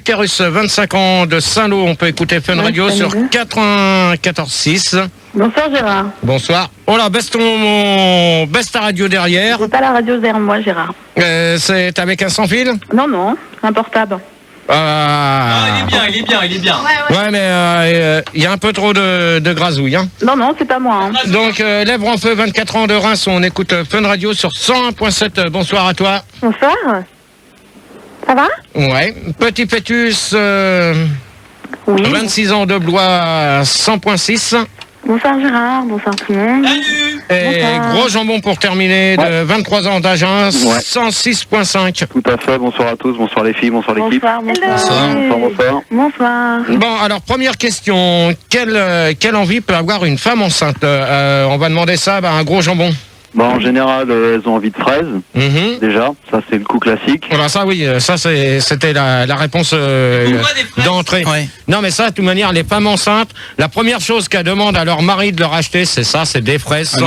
Utérus, 25 ans, de Saint-Lô. On peut écouter Fun Radio sur 94.6. Bonsoir Gérard. Bonsoir. Oh là, baisse ta radio derrière. J'ai pas la radio derrière moi Gérard. C'est avec un sans fil? Non, un portable. Il est bien. Ouais, mais il y a un peu trop de grazouille. Hein. Non, c'est pas moi. Hein. Donc, Lèvres en feu, 24 ans de Reims. On écoute Fun Radio sur 101.7. Bonsoir à toi. Bonsoir. Ça va? Ouais. Petit Pétus, Oui. 26 ans de Blois, 100.6. Bonsoir Gérard, bonsoir tout le monde. Salut. Et Bonsoir. Gros Jambon pour terminer, de 23 ans d'Agen, 106.5. Tout à fait, bonsoir à tous, bonsoir les filles, bonsoir l'équipe. Bonsoir. Bonsoir. Bon, alors première question, quelle envie peut avoir une femme enceinte? On va demander ça à un Gros Jambon. Bon, en général, elles ont envie de fraises, déjà, ça c'est le coup classique. Voilà, ça oui, ça c'était la réponse d'entrée. Ouais. Non mais ça, de toute manière, les femmes enceintes, la première chose qu'elles demandent à leur mari de leur acheter, c'est ça, c'est des fraises.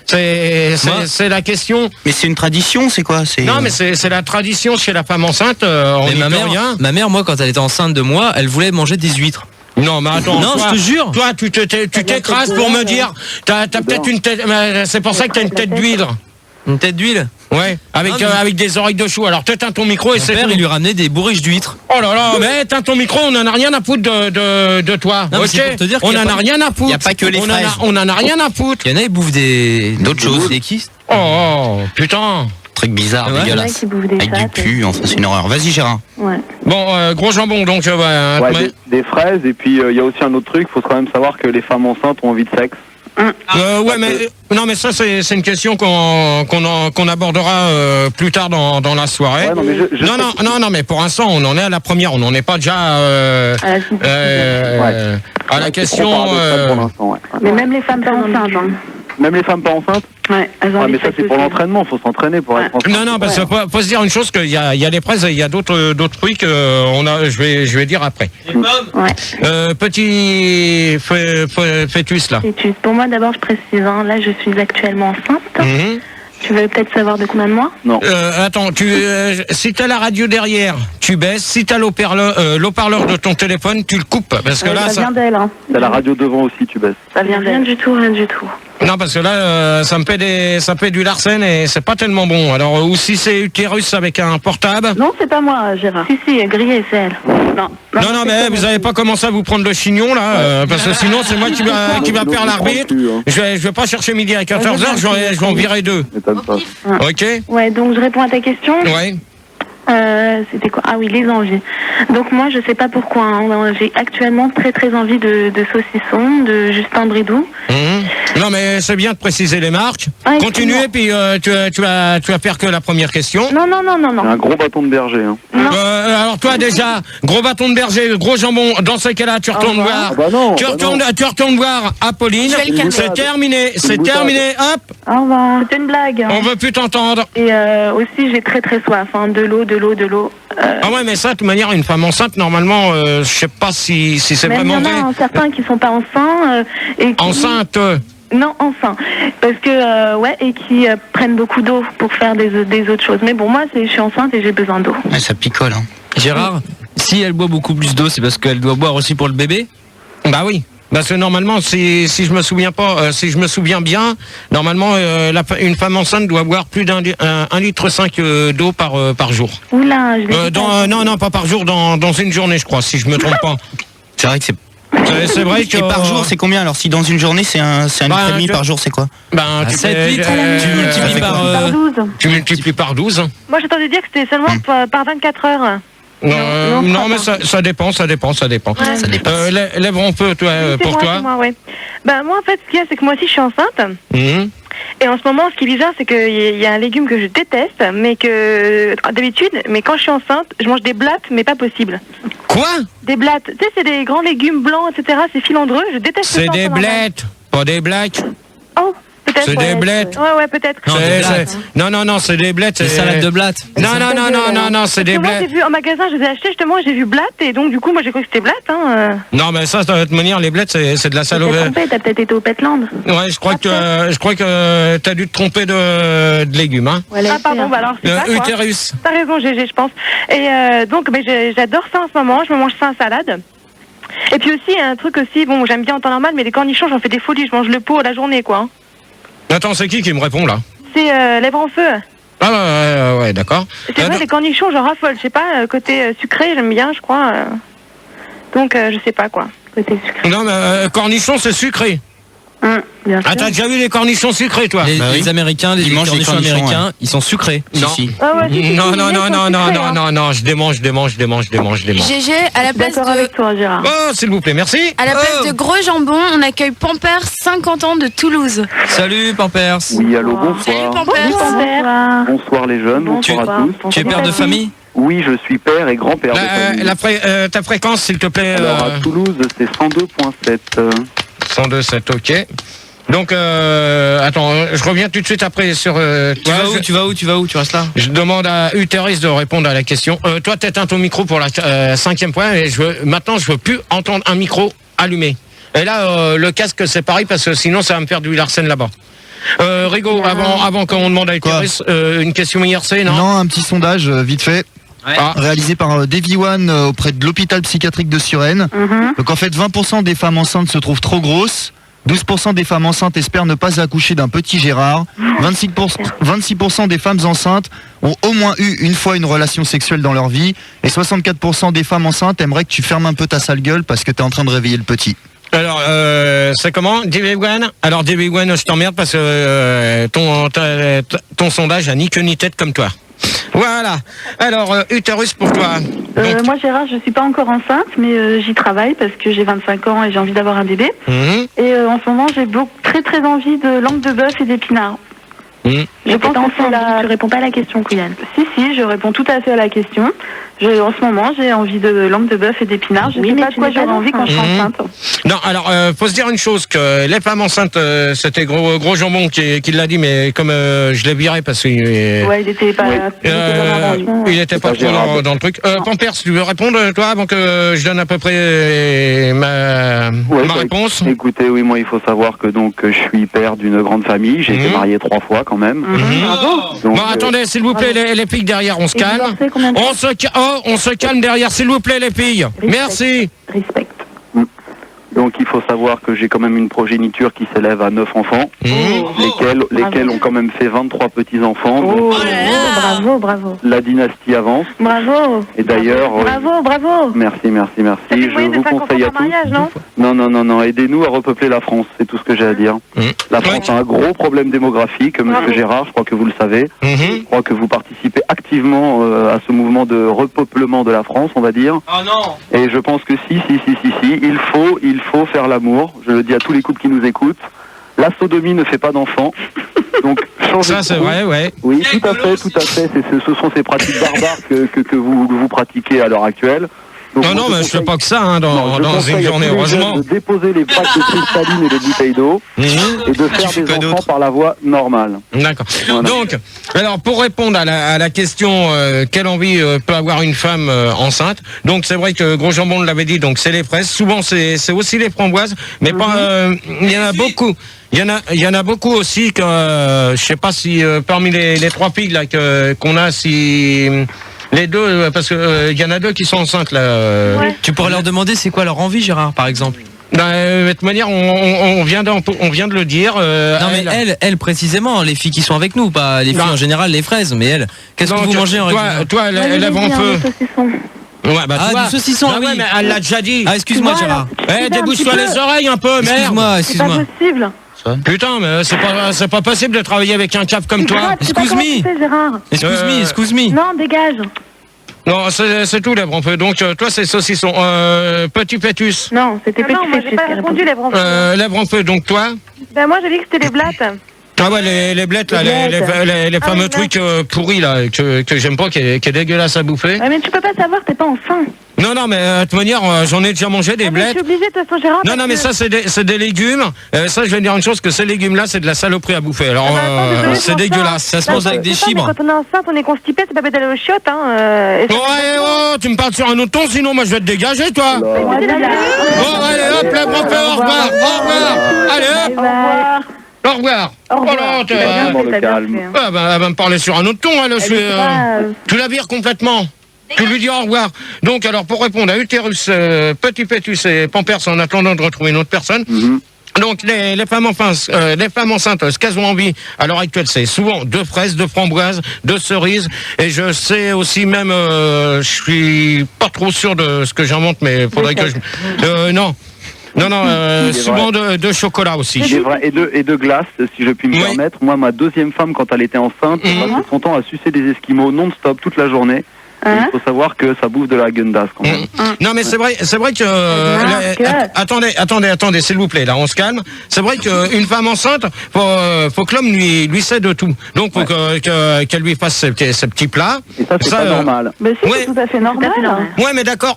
C'est la question. Mais c'est une tradition, c'est quoi? Non mais c'est la tradition chez la femme enceinte, on Mais n'y peut rien. ma mère, moi, quand elle était enceinte de moi, elle voulait manger des huîtres. Non, mais attends. Non, toi, je te jure. Toi, tu t'écrases pour me dire. T'as peut-être une tête. C'est pour ça que t'as une tête d'huître. Une tête d'huile. Ouais. Avec des oreilles de chou. Alors, t'éteins ton micro et Mon c'est. père, il lui ramenait des bourriches d'huîtres. Oh là là, mais éteins ton micro, on en a rien à foutre de toi. Non, mais ok. c'est pour te dire On qu'il y a en a pas- rien à foutre. il y a pas que les fraises. On en a rien à foutre. Il y en a, ils bouffent d'autres choses. Et qui? Oh, putain. Truc bizarre, Ouais. dégueulasse. Qui bouffe des Avec du chattes. pu, enfin c'est une horreur. Vas-y Gérard. Ouais. Bon, Gros Jambon, donc. Ouais, des fraises, et puis il y a aussi un autre truc, il faut quand même savoir que les femmes enceintes ont envie de sexe. Ouais, mais non, mais ça c'est une question qu'on abordera plus tard dans la soirée. Ouais, non, mais Non, mais pour l'instant on en est à la première, on n'en est pas déjà à la question. Pour l'instant, ouais. Mais même les femmes pas enceintes. Hein. Même les femmes pas enceintes? Ouais, elles ont Ouais, envie mais de ça sexe c'est pour aussi. l'entraînement, faut s'entraîner pour être enceinte. Non, parce qu'il faut se dire une chose, qu'il y a les fraises et il y a d'autres trucs. Je vais dire après. Ouais. Petit fœtus là. Pour moi d'abord je précise, hein, là je suis actuellement enceinte. Mhm. Tu veux peut-être savoir de combien de mois? Non. Attends, si t'as la radio derrière, tu baisses. Si t'as l'haut-parleur de ton téléphone, tu le coupes. Parce que là, ça vient d'elle. Hein. T'as la radio devant aussi, tu baisses. Ça vient rien du tout. non, parce que là, ça me fait du Larsen et c'est pas tellement bon. Alors, ou si c'est Utérus avec un portable. Non, c'est pas moi, Gérard. Si, grillé, c'est elle. Non, Non, mais vous avez pas commencé à vous prendre le chignon là, parce que sinon c'est moi qui va perdre l'arbitre. Je vais pas chercher midi à 14h, je vais en virer deux. M'étonne pas. Ok. Ouais, donc je réponds à ta question. Ouais. C'était quoi? Ah oui, les envies. Donc moi, je sais pas pourquoi. Hein, j'ai actuellement très envie de saucisson, de Justin Bridou. Non, mais c'est bien de préciser les marques. Ah, Continuez, puis tu vas faire que la première question. Non. C'est un gros bâton de berger. Hein. Alors toi déjà, gros bâton de berger, gros jambon, dans ces cas-là, tu retournes voir. Ah bah non, Tu bah retournes voir Apolline. C'est terminé, hop, Au revoir. C'était une blague. on veut plus t'entendre. Et aussi, j'ai très soif. Hein, de l'eau. Ah ouais, mais ça, de toute manière, une femme enceinte, normalement, je sais pas si c'est Même il y vraiment en a vrai. certains qui sont pas enceints et qui... Enceinte. Non, enceints. Parce que et qui prennent beaucoup d'eau pour faire des autres choses. Mais bon, moi, je suis enceinte et j'ai besoin d'eau. Ouais, ça picole. Hein. Gérard, si elle boit beaucoup plus d'eau, c'est parce qu'elle doit boire aussi pour le bébé? Bah oui. Parce que normalement, si je me souviens bien, normalement, une femme enceinte doit boire plus d'un 1,5 litre d'eau par jour. Oula, je vais... Non, pas par jour, dans une journée, je crois, si je me trompe pas. C'est vrai que c'est. C'est vrai que... Et par jour, c'est combien? Alors si dans une journée, c'est un litre et demi par jour, c'est quoi? Ben, tu 7 fais- litres, tu multiplies par... par 12. Tu multiplies par 12. Moi, j'attendais dire que c'était seulement par 24 heures. Non, mais ça dépend. Ça dépend. Lèvres en feu, toi, Oui, c'est pour moi, toi. c'est moi, ouais. Bah, moi, en fait, ce qu'il y a, c'est que moi aussi, je suis enceinte. Mhm. Et en ce moment, ce qui est bizarre, c'est qu'il y a un légume que je déteste, mais que d'habitude, mais quand je suis enceinte, je mange des blattes, mais pas possible. Quoi? Des blattes, tu sais, c'est des grands légumes blancs, etc. C'est filandreux, je déteste C'est ça, des ça m'emmerde. blettes, pas des blagues. Oh, Peut-être. C'est des blettes. Ouais, peut-être. Non, des blattes. Non, c'est des blettes. Des salades de blattes. Non, c'est des Moi, j'ai blettes. vu en magasin, je les ai achetés justement, j'ai vu blatte et donc du coup, moi j'ai cru que c'était blatte. Hein. Non, mais ça, de toute manière, les blettes, c'est de la T'es salope. trompé, t'as peut-être été au Petland. Ouais, je crois que t'as dû te tromper de légumes, hein. Ah pardon, bah alors c'est ça quoi. Utérus. T'as raison, GG, je pense. Et donc, j'adore ça en ce moment. Je me mange ça en salade. Et puis aussi, un truc aussi, bon, j'aime bien en temps normal, mais les cornichons, j'en fais des folies. Je mange le pot à la journée, quoi. Hein. Attends, c'est qui me répond là? C'est lèvres en feu. Ah ouais, d'accord. C'est vrai, les cornichons, j'en raffole. Je sais pas, côté sucré, j'aime bien, je crois. Donc, je sais pas quoi. Côté sucré. Non, mais cornichons, c'est sucré. Bien sûr. Ah, t'as déjà vu les cornichons sucrés, toi? Les Américains, les mangent les cornichons cornichons, américains, ils sont sucrés. Non. Si. Ah ouais, si, Non, si, non, si, non, ils non, sont non, sucrés, non, hein. non, non, je démange. GG, à la place D'accord avec de... toi, Gérard. Oh, s'il vous plaît, merci. À la place de Gros Jambon, on accueille Pampers, 50 ans de Toulouse. Salut Pampers. Oui, allô, Salut bonsoir. Pampers. Bonsoir. Bonsoir les jeunes, bonsoir à tous. Tu es père de famille? Oui, je suis père et grand-père de famille. Ta fréquence, s'il te plaît. Alors à Toulouse, c'est 102.7. 102.7, ok. Donc, attends, je reviens tout de suite après sur... Tu vas où Tu restes là? Je demande à Uteris de répondre à la question. Toi, t'éteins ton micro pour la 5e point et maintenant, je veux plus entendre un micro allumé. Et là, le casque, c'est pareil parce que sinon, ça va me faire du Larsen là-bas. Rigaud, avant qu'on demande à Uteris, une question IRC, non? Non, un petit sondage vite fait. Réalisé par Davy One auprès de l'hôpital psychiatrique de Suresnes. Donc en fait, 20% des femmes enceintes se trouvent trop grosses. 12% des femmes enceintes espèrent ne pas accoucher d'un petit Gérard. 26% des femmes enceintes ont au moins eu une fois une relation sexuelle dans leur vie. Et 64% des femmes enceintes aimeraient que tu fermes un peu ta sale gueule parce que tu es en train de réveiller le petit. Alors, c'est comment, Davy One? Alors, Davy One, je t'emmerde parce que ton sondage a ni queue ni tête comme toi. Voilà. Alors, Uterus pour toi. Donc, Moi, Gérard, je suis pas encore enceinte, mais j'y travaille parce que j'ai 25 ans et j'ai envie d'avoir un bébé. Et en ce moment, j'ai très envie de langue de bœuf et d'épinards. Je pense que c'est tu réponds pas à la question, Kouyan. Si, je réponds tout à fait à la question. En ce moment, j'ai envie de langue de bœuf et d'épinards. Je sais pas de quoi j'aurai envie quand je serai enceinte. Non, alors, faut se dire une chose, que les femmes enceintes, c'était gros jambon qui l'a dit, mais comme je l'ai viré parce qu'il il était pas... il était pas trop dans le truc. Pampers, tu veux répondre, toi, avant que je donne à peu près ma réponse? Écoutez, oui, moi, il faut savoir que donc je suis père d'une grande famille. J'ai été marié 3 fois quand même. Donc, bon, attendez, s'il vous plaît, les filles derrière, on se calme. On se calme derrière, s'il vous plaît, les filles. Merci. Respect. Donc il faut savoir que j'ai quand même une progéniture qui s'élève à 9 enfants, lesquels ont quand même fait 23 petits-enfants. Bravo. La dynastie avance. Bravo. Et d'ailleurs... Bravo. Merci. Je vous conseille à tous. Mariage, non Non. Aidez-nous à repeupler la France, c'est tout ce que j'ai à dire. La France a un gros problème démographique, monsieur Gérard, je crois que vous le savez. Je crois que vous participez activement à ce mouvement de repeuplement de la France, on va dire. Oh non. Et je pense que si, il faut faire l'amour. Je le dis à tous les couples qui nous écoutent. La sodomie ne fait pas d'enfants. Donc, ça, c'est vrai, ouais. Oui, tout à fait. Ce sont ces pratiques barbares que vous pratiquez à l'heure actuelle. Donc, non, mais je fais pas que ça, dans une journée, heureusement. De déposer les packs de cristalline et de bouteilles d'eau et de faire des enfants par la voie normale. D'accord. Voilà. Donc, alors, pour répondre à la question quelle envie peut avoir une femme enceinte, donc c'est vrai que Gros Jambon l'avait dit, donc c'est les fraises. Souvent, c'est aussi les framboises, mais pas. Il y en a beaucoup. Il y en a beaucoup aussi que je sais pas si parmi les 3 filles là qu'on a, si les 2, parce que il y en a 2 qui sont enceintes là. Tu pourrais leur demander c'est quoi leur envie, Gérard, par exemple. De toute manière, on vient de le dire. Non mais elle précisément, les filles qui sont avec nous, pas les filles en général, les fraises, mais elle, qu'est-ce que vous mangez en régulier? Toi, lève en feu. Ouais, du saucisson, oui. Ouais, mais elle l'a déjà dit. Ah, excuse-moi, Gérard. Débouche-toi les oreilles un peu, merde. Excuse-moi. C'est pas possible. Putain, mais c'est pas possible de travailler avec un cap comme toi. Excuse me. Non, dégage. Non, c'est tout, lèvres en feu. Donc, toi, c'est saucisson. Petit pétus. Non, c'était petit pétus. J'ai pas répondu lèvres en feu. Lèvres en feu, donc toi? Ben moi, j'ai dit que c'était les blattes. Ah ouais, les blettes, là, les fameux trucs pourris, là, que j'aime pas, qui est dégueulasse à bouffer. Ouais, mais tu peux pas savoir, t'es pas enceinte. Non, non, mais de toute manière, j'en ai déjà mangé des blettes. Je suis obligée, de toute façon, Gérard. Non, mais ça, c'est des légumes. Ça, je vais dire une chose, que ces légumes-là, c'est de la saloperie à bouffer. Alors, c'est dégueulasse. Ça se mange avec des fibres. Quand on est enceinte, on est constipé, c'est pas bête d'aller aux chiottes, Tu me parles sur un autre ton, sinon moi je vais te dégager, toi. Bon, allez, hop, la prof, au revoir. Allez, hop. Au revoir. Elle va me parler sur un autre ton, là, tu la vires complètement. Tu lui dis au revoir. Donc, alors, pour répondre à Utérus, Petit Pétus et Pampers, en attendant de retrouver une autre personne, donc, les femmes enceintes, ce qu'elles ont envie à l'heure actuelle, c'est souvent de fraises, de framboises, de cerises. Et je sais aussi même, je suis pas trop sûr de ce que j'invente, mais faudrait que je... Non, souvent de chocolat aussi. Il est vrai. Et de glace, si je puis me permettre. Moi, ma deuxième femme, quand elle était enceinte, elle passait son temps à sucer des esquimaux non-stop toute la journée. Il faut savoir que ça bouffe de la gundas quand même. Non, mais c'est vrai que... attendez, s'il vous plaît, là, on se calme. C'est vrai qu'une femme enceinte, faut que l'homme lui cède tout. Donc, faut qu'elle lui fasse ses petits plats. Et ça, c'est pas normal. Mais si, c'est tout à fait normal. Ouais, mais d'accord.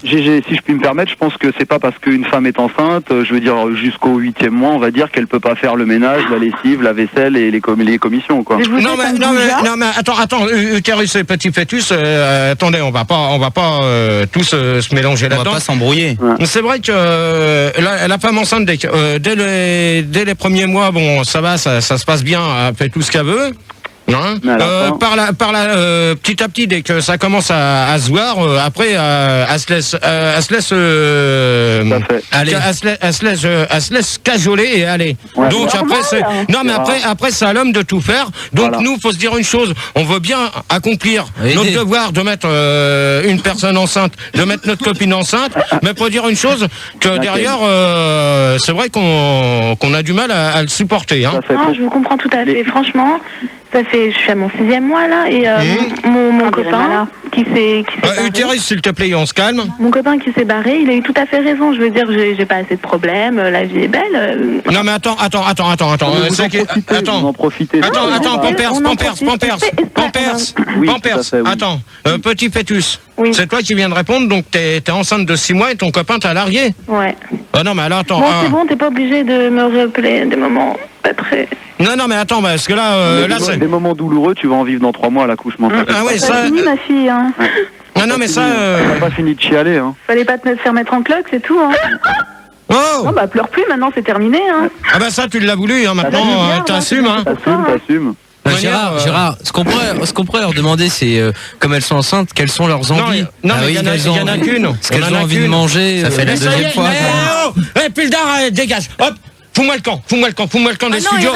Si je puis me permettre, je pense que c'est pas parce qu'une femme est enceinte, je veux dire, jusqu'au 8e mois, on va dire qu'elle peut pas faire le ménage, la lessive, la vaisselle et les commissions, quoi. Non, mais attends, Utérus et Petit Fœtus, attendez, on va pas tous se mélanger là-dedans. On va pas s'embrouiller. Ouais. C'est vrai que la femme enceinte, dès les premiers mois, bon, ça va, ça se passe bien, elle fait tout ce qu'elle veut. Hein, petit à petit, dès que ça commence à se voir, après, elle se laisse cajoler et aller. Ouais, donc après c'est à l'homme de tout faire. Donc nous, faut se dire une chose, on veut bien accomplir notre devoir de mettre une personne enceinte, de mettre notre copine enceinte, mais faut dire une chose, que derrière, c'est vrai qu'on a du mal à le supporter. Hein. Non, je vous comprends tout à fait, franchement. Je suis à mon 6e mois là et mon copain qui s'est Utérus, s'il te plaît, on se calme. Mon copain qui s'est barré, il a eu tout à fait raison. Je veux dire, j'ai pas assez de problèmes, la vie est belle. Non mais attends. Vous en profitez. Attends, Pampers. Attends, Petit Fœtus. Oui. C'est toi qui viens de répondre, donc t'es enceinte de 6 mois et ton copain t'a largué. Ouais. Non mais alors attends. Bon, c'est bon, t'es pas obligé de me rappeler des moments pas très... Non mais attends, parce que là c'est... Des moments douloureux, tu vas en vivre dans 3 mois à l'accouchement. Ah ouais, ça... fini, ma fille, hein. Non mais ça... T'as pas fini de chialer, hein. Fallait pas te faire mettre en cloque, c'est tout, hein. Oh. Non, pleure plus, maintenant c'est terminé, hein. Ah bah ça, tu l'as voulu, hein, maintenant, t'assumes, hein. T'assumes. Gérard, ce qu'on pourrait leur demander, c'est comme elles sont enceintes, quelles sont leurs envies. Non, mais il y en a qu'une. Ce qu'elles ont envie de manger. Ça fait la deuxième fois. Pildar, dégage. Hop, fous-moi le camp des studios.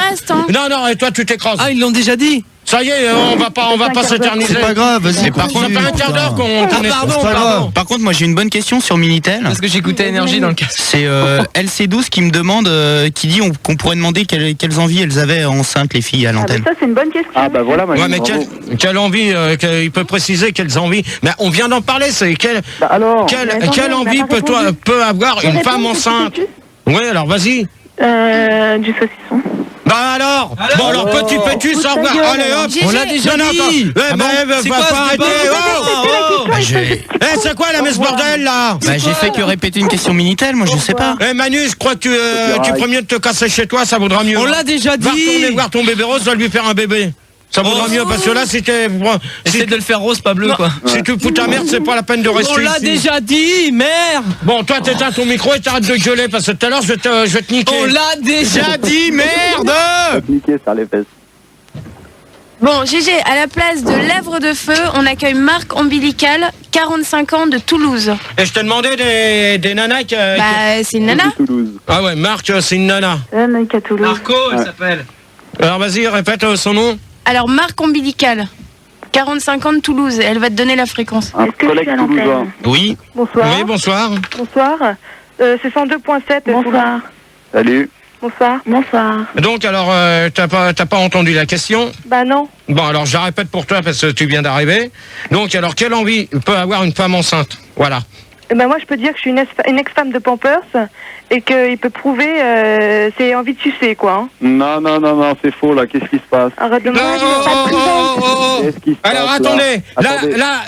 Non, et toi tu t'écrases. Ah, ils l'ont déjà dit. Ça y est, on va pas s'éterniser. C'est pas grave, vas-y. Par contre, ça fait un quart d'heure qu'on est... Pardon. Par contre, moi j'ai une bonne question sur Minitel. Parce que j'écoutais Énergie dans le casque. C'est LC12 qui me demande, qui dit qu'on pourrait demander quelles envies elles avaient enceintes, les filles, à l'antenne. Ça, c'est une bonne question. Ah bah voilà, ouais, mais quelle envie, il peut préciser quelles envies. Mais on vient d'en parler, c'est quelle envie peut avoir une femme enceinte. Oui, alors vas-y. Du saucisson. Bah alors bon alors Petit Fœtus, au revoir. Allez hop, on l'a déjà dit. C'est quoi pas arrêter. C'est quoi la messe bordel là? Bah j'ai fait que répéter une question Minitel, moi je sais pas. Manu, je crois que tu ferais mieux de te casser chez toi, ça vaudra mieux. On l'a déjà dit. Va retourner voir ton bébé rose, va lui faire un bébé. Ça vaudra mieux, parce que là, c'était... Essaye de le faire rose, pas bleu, quoi. Si tu fous ta merde, c'est pas la peine de rester ici. On l'a déjà dit, merde. Bon, toi, t'éteins ton micro et t'arrêtes de gueuler, parce que tout à l'heure, je vais te niquer. On l'a déjà dit, merde. Je vais te niquer sur les fesses. Bon, GG, à la place de Lèvres de Feu, on accueille Marc Ombilical, 45 ans, de Toulouse. Et je t'ai demandé des nanas qui... c'est une nana. Ah ouais, Marc, c'est une nana. Mec à Toulouse. Marco, elle s'appelle. Alors, vas-y, répète son nom. Alors, Marc Ombilical, 45 ans de Toulouse, elle va te donner la fréquence. Un collègue toulousain. Oui. Bonsoir. Oui, bonsoir. Bonsoir. C'est 102.7. Bonsoir. Salut. Bonsoir. Bonsoir. Donc, alors, t'as pas entendu la question? Bah non. Bon, alors, je la répète pour toi, parce que tu viens d'arriver. Donc, alors, quelle envie peut avoir une femme enceinte? Voilà. Ben moi, je peux dire que je suis une ex-femme de Pampers et qu'il peut prouver c'est envie de sucer, quoi. Hein. Non, c'est faux, là. Qu'est-ce qui se passe? Arrête de Qu'est-ce qui se passe, Alors, attendez. Là,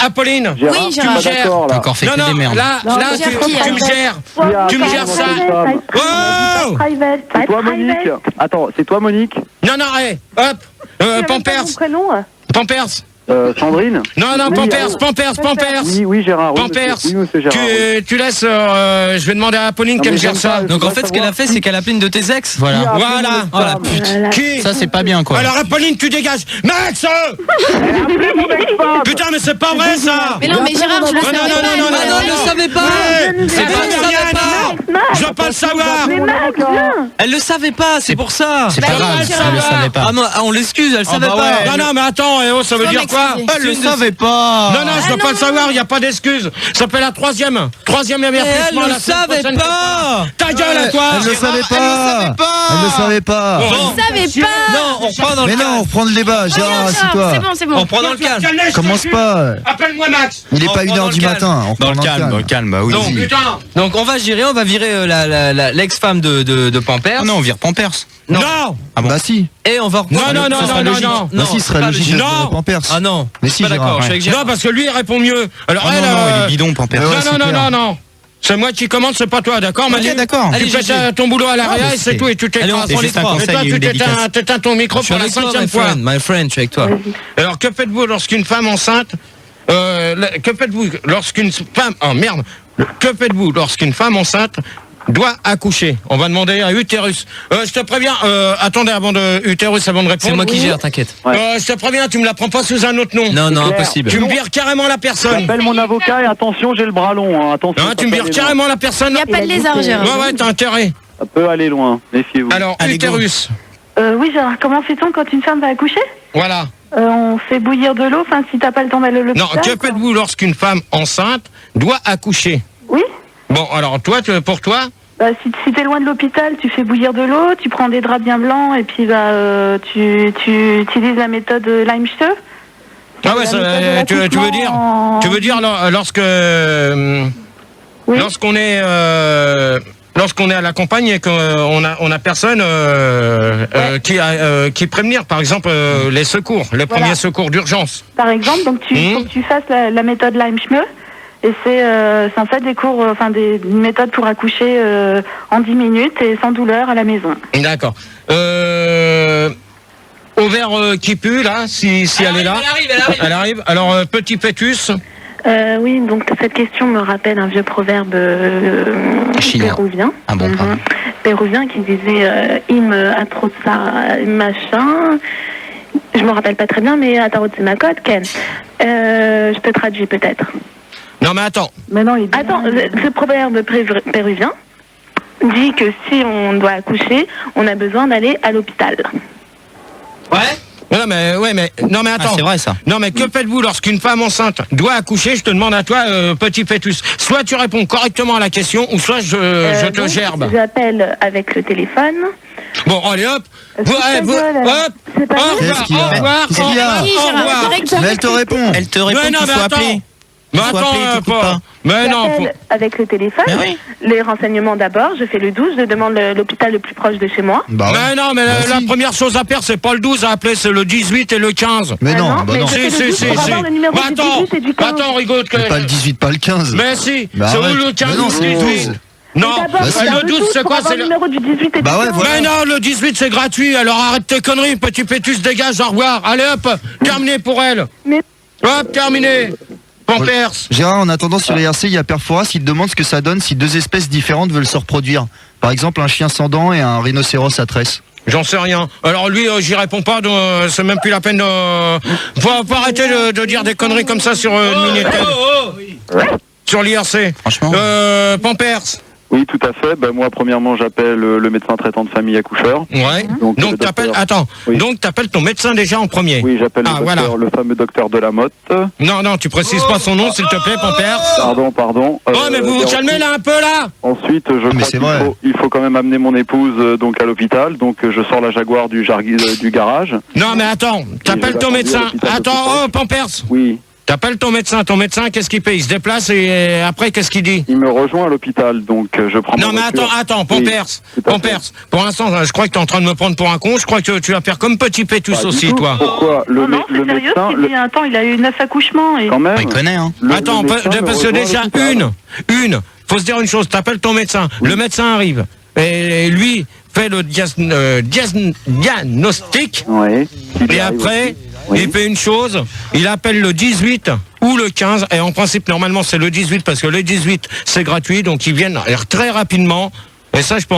Apolline. Gérard, Oui, tu Gérard. m'as d'accord, là. T'as encore fait que des merdes. Là, tu me gères. Tu me gères ça. Oh Private. C'est toi, Monique? Attends, c'est toi, Monique? Non, hé, hop. Pampers. Pampers. Sandrine? Non, Pampers. Oui, Gérard. Oui, Pampers. monsieur Gérard. Tu laisses, je vais demander à Apolline qu'elle me gère ça. Donc en fait, ce qu'elle a fait, c'est qu'elle a appelé une de tes ex. Voilà. Oh la pute. Qui? Ça, c'est pas bien, quoi. Alors, Apolline, tu dégages. Max! Putain, mais c'est pas vrai, ça! Mais non, mais Gérard, je le savais pas. Non, elle le savait pas. C'est Elle le savait pas. Je veux pas le savoir! Elle le savait pas, c'est pour ça. C'est pas grave, elle le savait pas. Ah non, on l'excuse, elle savait pas. Non, mais attends, ça veut dire quoi? Elle le savait pas. Non, je veux pas le savoir, il n'y a pas d'excuse. Ça fait la troisième avertissement. Elle le savait pas. Ta gueule à toi! Elle le savait pas. Elle le savait pas. Je savais pas. Non, on reprend dans le Mais non, on calme. reprend le débat. Gérard, assis-toi. C'est bon. On prend dans le calme. Commence pas. Appelle-moi Max! Il est On pas reprend 1h dans du le matin. On Dans reprend le calme, bah oui. Donc, putain! Donc on va virer l'ex-femme de Pampers. Ah non, on vire Pampers. Non! Ah bon? Bah si. Et on va reprendre. Non. Bah si, ce serait logique de Non. virer Pampers. Ah non. Mais si, Pas d'accord, Gérard. je suis avec Gérard. Non, parce que lui, il répond mieux. Alors, Ah elle, non, il est bidon, Pampers. Ouais, c'est clair. non. C'est moi qui commande, c'est pas toi, d'accord, Manu? Ok, d'accord. Tu Allez, fais Gigi. ton boulot à l'arrière et c'est tout, et tu Allez, on t'écrases. prend les juste un trois. conseil. Et toi, il y a tu une dédicace. t'éteins ton micro Je suis pour la avec toi, 5e fois. my friend, je suis avec toi. Alors, que faites-vous lorsqu'une femme enceinte... que faites-vous lorsqu'une femme... Oh, merde. Que faites-vous lorsqu'une femme enceinte doit accoucher? On va demander à Utérus. Je te préviens... attendez, avant de Utérus, avant de répondre... C'est moi qui gère, t'inquiète. Je te préviens, tu me la prends pas sous un autre nom. Non, clair. impossible. Tu me vires carrément la personne. J'appelle mon avocat et attention, j'ai le bras long. Hein. Attention. Hein, tu me vires carrément la personne. Il n'y a pas de lézard, Gérard. Ouais, t'as intérêt. Ça peut aller loin. Méfiez-vous. Alors, Allez, Utérus. Oui, Gérard, comment fait-on quand une femme va accoucher? Voilà. On fait bouillir de l'eau, enfin, si t'as pas le temps d'aller à l'hôpital. Non, que faites-vous lorsqu'une femme enceinte doit accoucher? Oui. Bon, alors, pour toi? Bah, si t'es loin de l'hôpital, tu fais bouillir de l'eau, tu prends des draps bien blancs et puis tu utilises la méthode Limestone. Ah ouais, tu veux dire lorsque Oui. lorsqu'on est à la campagne et qu'on a personne qui prévenir, par exemple les secours, les premiers secours d'urgence. Par exemple, donc faut que tu fasses la méthode Limestone. Et c'est en fait des cours, des méthodes pour accoucher en 10 minutes et sans douleur à la maison. D'accord. Ovaire qui pue là, si elle est là. Elle arrive. Alors petit fœtus. Oui, donc cette question me rappelle un vieux proverbe péruvien. Ah bon, pardon. Péruvien qui disait im atroza machin. Je me rappelle pas très bien, mais atarotzimakot ken. Je te traduis peut-être. Non mais attends. Attends, ce proverbe péruvien dit que si on doit accoucher, on a besoin d'aller à l'hôpital. Non mais attends. Ah, c'est vrai ça. Non mais que faites-vous lorsqu'une femme enceinte doit accoucher? Je te demande à toi, petit fœtus. Soit tu réponds correctement à la question, ou soit je te gerbe. J'appelle avec le téléphone. Bon, allez hop. Hop. C'est pas Qu'est-ce qu'il y a? Qu'est-ce qu'il y a? Mais elle te répond. Elle te répond qu'il faut appeler. Mais attends, pas. Mais non. J'appelle avec le téléphone. Mais oui. Les renseignements d'abord. Je fais le 12. Je demande l'hôpital le plus proche de chez moi. Bah ouais. Mais non, mais la première chose à faire, c'est pas le 12 à appeler, c'est le 18 et le 15. Mais non, bah mais non. je fais le 12 pour avoir le numéro du 18 et du 15. Attends, rigole. C'est pas le 18, pas le 15. Mais si, Bah c'est où arrête. le 15 Mais non, c'est le 12. Non, D'abord, le 12, c'est quoi? C'est le numéro du 18 et Bah du ouais, 15. voilà. Mais non, le 18 c'est gratuit, alors arrête tes conneries, petit pétus, dégage, au revoir. Allez hop, terminé pour elle. Mais- Hop, terminé. Pampers. Gérard, en attendant sur IRC, il y a Perforas qui te demande ce que ça donne si deux espèces différentes veulent se reproduire. Par exemple, un chien sans dents et un rhinocéros à tresse. J'en sais rien. Alors lui, j'y réponds pas, c'est même plus la peine de... Faut arrêter de dire des conneries comme ça sur une Minitel. Sur l'IRC. Franchement. Pampers. Oui, tout à fait. Ben, moi, premièrement, j'appelle le médecin traitant de famille accoucheur. Ouais. Donc, le Donc t'appelles... docteur- Attends. Oui. Donc t'appelles ton médecin déjà en premier. Oui, j'appelle Ah, le docteur, voilà. le fameux docteur de la Motte. Non, tu précises pas son nom, s'il te plaît, Pampers. Pardon. Oh, mais vous vous calmez là un peu là. Ensuite, je mais crois c'est qu'il vrai. il faut quand même amener mon épouse donc à l'hôpital. Donc je sors la Jaguar du garage. Non, mais attends, t'appelles ton médecin. Attends, oh, Pampers. Oui. T'appelles ton médecin, qu'est-ce qu'il fait? Il se déplace et après, qu'est-ce qu'il dit? Il me rejoint à l'hôpital, donc je prends Non, mais attends, Pampers. Pour l'instant, je crois que t'es en train de me prendre pour un con. Je crois que tu vas faire comme Petit Pétus aussi, toi. Pourquoi? Non, c'est sérieux, il y a un temps, il a eu 9 accouchements. Et... Quand même. Il connaît, hein. Attends, parce que déjà, faut se dire une chose, t'appelles ton médecin, le médecin arrive, et lui fait le diagnostic, et après, il fait une chose, il appelle le 18 ou le 15, et en principe, normalement, c'est le 18, parce que le 18, c'est gratuit, donc ils viennent très rapidement, et ça, je peux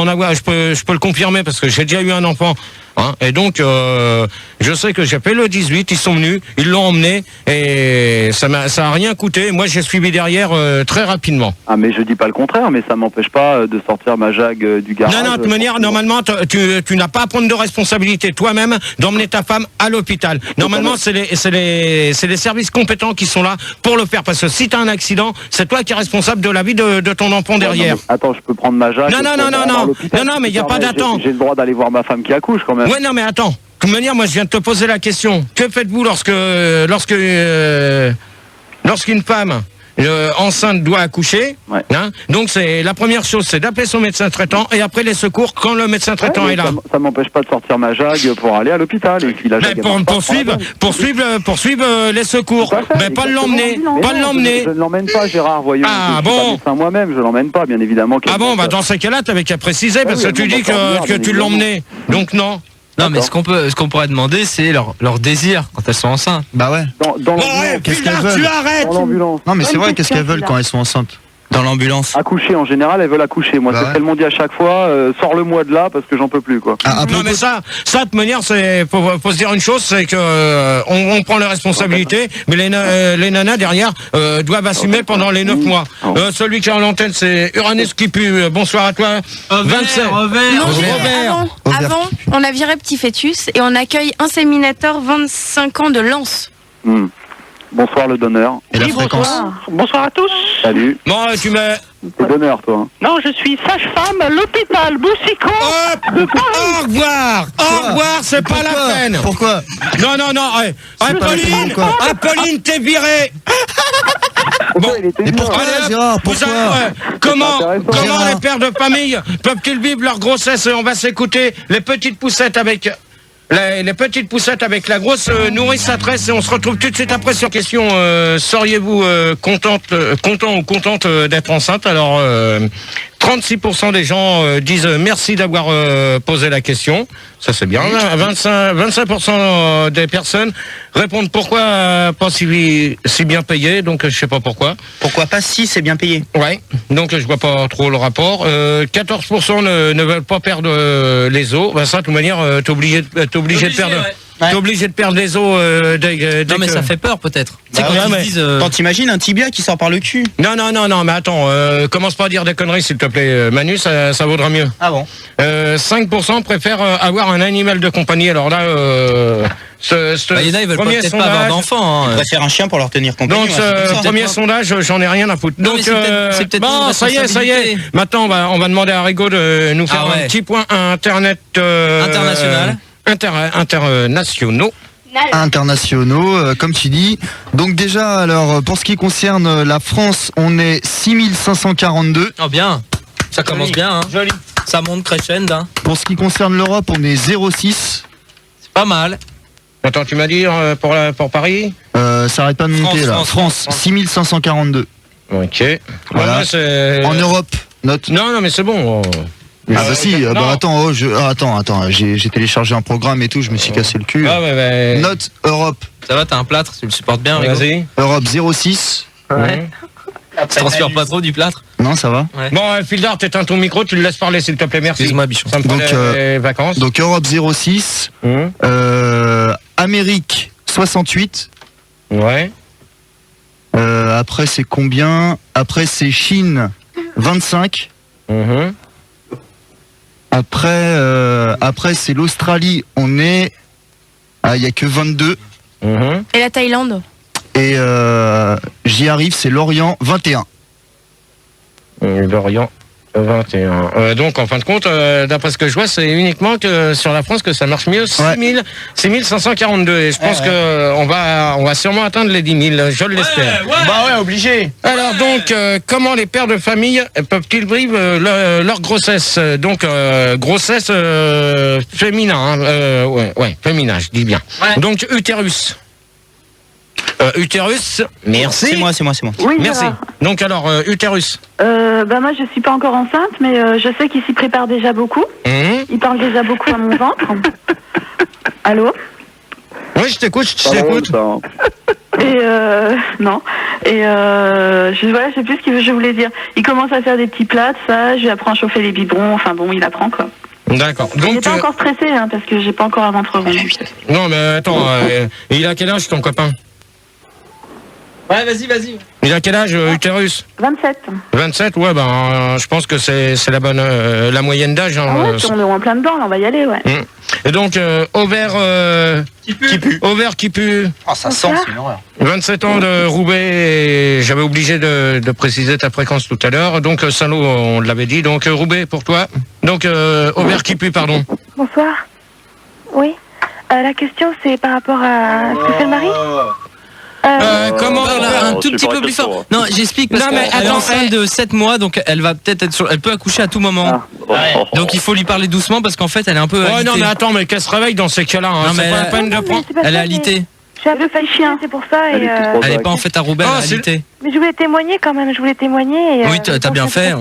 le confirmer, parce que j'ai déjà eu un enfant. Hein, et donc, je sais que j'ai fait le 18, ils sont venus, ils l'ont emmené, et ça a rien coûté. Moi, j'ai suivi derrière très rapidement. Ah, mais je dis pas le contraire, mais ça m'empêche pas de sortir ma Jag du garage. Non, de toute manière, normalement, tu n'as pas à prendre de responsabilité toi-même d'emmener ta femme à l'hôpital. Normalement, c'est les services compétents qui sont là pour le faire, parce que si tu as un accident, c'est toi qui es responsable de la vie de ton enfant derrière. Non, attends, je peux prendre ma Jag. Non, mais il n'y a pas d'attente. J'ai le droit d'aller voir ma femme qui accouche quand même. Ouais, non, mais attends. De toute manière, moi, je viens de te poser la question. Que faites-vous lorsqu'une femme enceinte doit accoucher? Hein? Donc, la première chose, c'est d'appeler son médecin traitant et après les secours quand le médecin traitant est là. Ça m'empêche pas de sortir ma Jag pour aller à l'hôpital. Et puis la Jag poursuivre les secours. Mais pas l'emmener. Je ne l'emmène pas, Gérard. Voyons. Ah bon? Pas moi-même, je l'emmène pas, bien évidemment. Ah bon, dans ces cas-là, tu avais qu'à préciser parce que tu dis que tu l'emmenais. Donc non. Non, mais ce qu'on pourrait demander, c'est leur désir quand elles sont enceintes. Bah ouais. Qu'est-ce qu'elles veulent? Tu arrêtes. Non, mais c'est vrai, qu'est-ce qu'elles veulent quand elles sont enceintes? Dans l'ambulance. Accoucher, en général, elles veulent accoucher. Moi, c'est ce qu'elles m'ont dit à chaque fois, sors-le-moi de là parce que j'en peux plus, quoi. Non, mais ça, de toute manière, faut se dire une chose, c'est que on prend les responsabilités, mais les nanas derrière doivent assumer pendant les 9 mois. Celui qui est en l'antenne, c'est Uranus qui pue. Bonsoir à toi. 27. Avant, on a viré Petit Fœtus et on accueille Inséminateur 25 ans de Lens. Bonsoir le donneur. Et la fréquence. Bonsoir à tous. Salut. Bon, tu mets... T'es donneur, toi. Non, je suis sage-femme à l'hôpital Boussicot de Paris. Au revoir, c'est pas la peine. Pourquoi? Non. Apolline, t'es virée. Bon, et pourquoi, Gérard? Pourquoi? Comment les pères de famille peuvent-ils vivre leur grossesse? On va s'écouter les petites poussettes avec... Les petites poussettes avec la grosse nourriçatrice et on se retrouve tout de suite après sur question seriez-vous content ou contente d'être enceinte? Alors 36% des gens disent merci d'avoir posé la question. Ça c'est bien. 25% des personnes répondent pourquoi pas si bien payé. Donc je sais pas pourquoi. Pourquoi pas si c'est bien payé? Ouais. Donc je vois pas trop le rapport. 14% ne veulent pas perdre les os. Ben, ça de toute manière t'es obligé de perdre. Ouais. T'es obligé de perdre les os non mais ça fait peur peut-être. C'est quand ils disent quand t'imagines un tibia qui sort par le cul. Non mais attends, commence pas à dire des conneries s'il te plaît Manu, ça vaudra mieux. Ah bon? 5% préfèrent avoir un animal de compagnie. Alors là il y en a, ils veulent peut-être pas avoir d'enfants. Ils préfèrent un chien pour leur tenir compagnie. Donc premier sondage, j'en ai rien à foutre. Non, donc c'est peut-être bon, ça y est. Maintenant on va demander à Rigaud de nous faire un petit point internet internationaux. Comme tu dis. Donc déjà, alors pour ce qui concerne la France, on est 6542. Oh bien, ça commence bien. Hein. Joli. Ça monte crescendo. Hein. Pour ce qui concerne l'Europe, on est 06. C'est pas mal. Attends, tu m'as dit pour Paris? Ça arrête pas de monter là. France 6542. Ok. Voilà. En Europe, note. Non, mais c'est bon. Ah bah si, attends, j'ai téléchargé un programme et tout, je me suis cassé le cul. Note Europe. Ça va, t'as un plâtre, tu le supportes bien. Vas-y. Europe 06. Ouais. Tu transpires pas trop du plâtre? Non, ça va. Ouais. Bon, Fildar, t'éteins ton micro, tu le laisses parler s'il te plaît, merci. Excuse-moi, bichon. Ça me prend les vacances. Donc Europe 06, Amérique 68. Ouais. Après c'est combien? Après c'est Chine 25. Après c'est l'Australie, on est... Ah, il n'y a que 22. Et la Thaïlande? Et j'y arrive, c'est l'Orient 21. L'Orient 21. Donc en fin de compte, d'après ce que je vois, c'est uniquement que sur la France que ça marche mieux. 6542. Et je pense que on va sûrement atteindre les 10 000. Je l'espère. Bah ouais, obligé. Alors donc, comment les pères de famille peuvent-ils vivre leur grossesse? Donc grossesse féminin, féminin, je dis bien. Ouais. Donc utérus. Utérus, merci. C'est moi. Oui, merci. Donc alors, utérus. Moi je suis pas encore enceinte, mais je sais qu'il s'y prépare déjà beaucoup. Il parle déjà beaucoup à mon ventre. Allô? Oui, je t'écoute. Et non. Et je sais plus ce que je voulais dire. Il commence à faire des petits plats, ça. Je lui apprends à chauffer les biberons. Enfin bon, il apprend quoi. D'accord. Donc, il n'est pas encore stressé, hein, parce que j'ai pas encore un ventre rond. Non, mais attends, il a quel âge ton copain? Ouais, vas-y. Il a quel âge, utérus? 27. 27, ouais, je pense que c'est la bonne, la moyenne d'âge. Hein, on est en plein dedans, là, on va y aller, ouais. Et donc, ovaire qui pue. Oh, ça sent, c'est une horreur. 27 ans de Roubaix, et j'avais obligé de préciser ta fréquence tout à l'heure. Donc, Saint-Lô, on l'avait dit. Donc, Roubaix pour toi. Donc, ovaire qui pue, pardon. Bonsoir. Oui. La question, c'est par rapport à ce que fait le mari. Comment un tout petit peu plus fort. Non, j'explique parce qu'elle est enceinte de 7 mois, donc elle va peut-être elle peut accoucher à tout moment. Donc il faut lui parler doucement parce qu'en fait elle est un peu alitée. Non mais attends, mais qu'elle se réveille dans ces cas-là, hein. C'est pas la peine de prendre. Elle est alitée. Je suis un peu chien, c'est pour ça. Elle est pas en fait à Roubaix, elle est alitée. Mais je voulais témoigner quand même, Oui, t'as bien fait.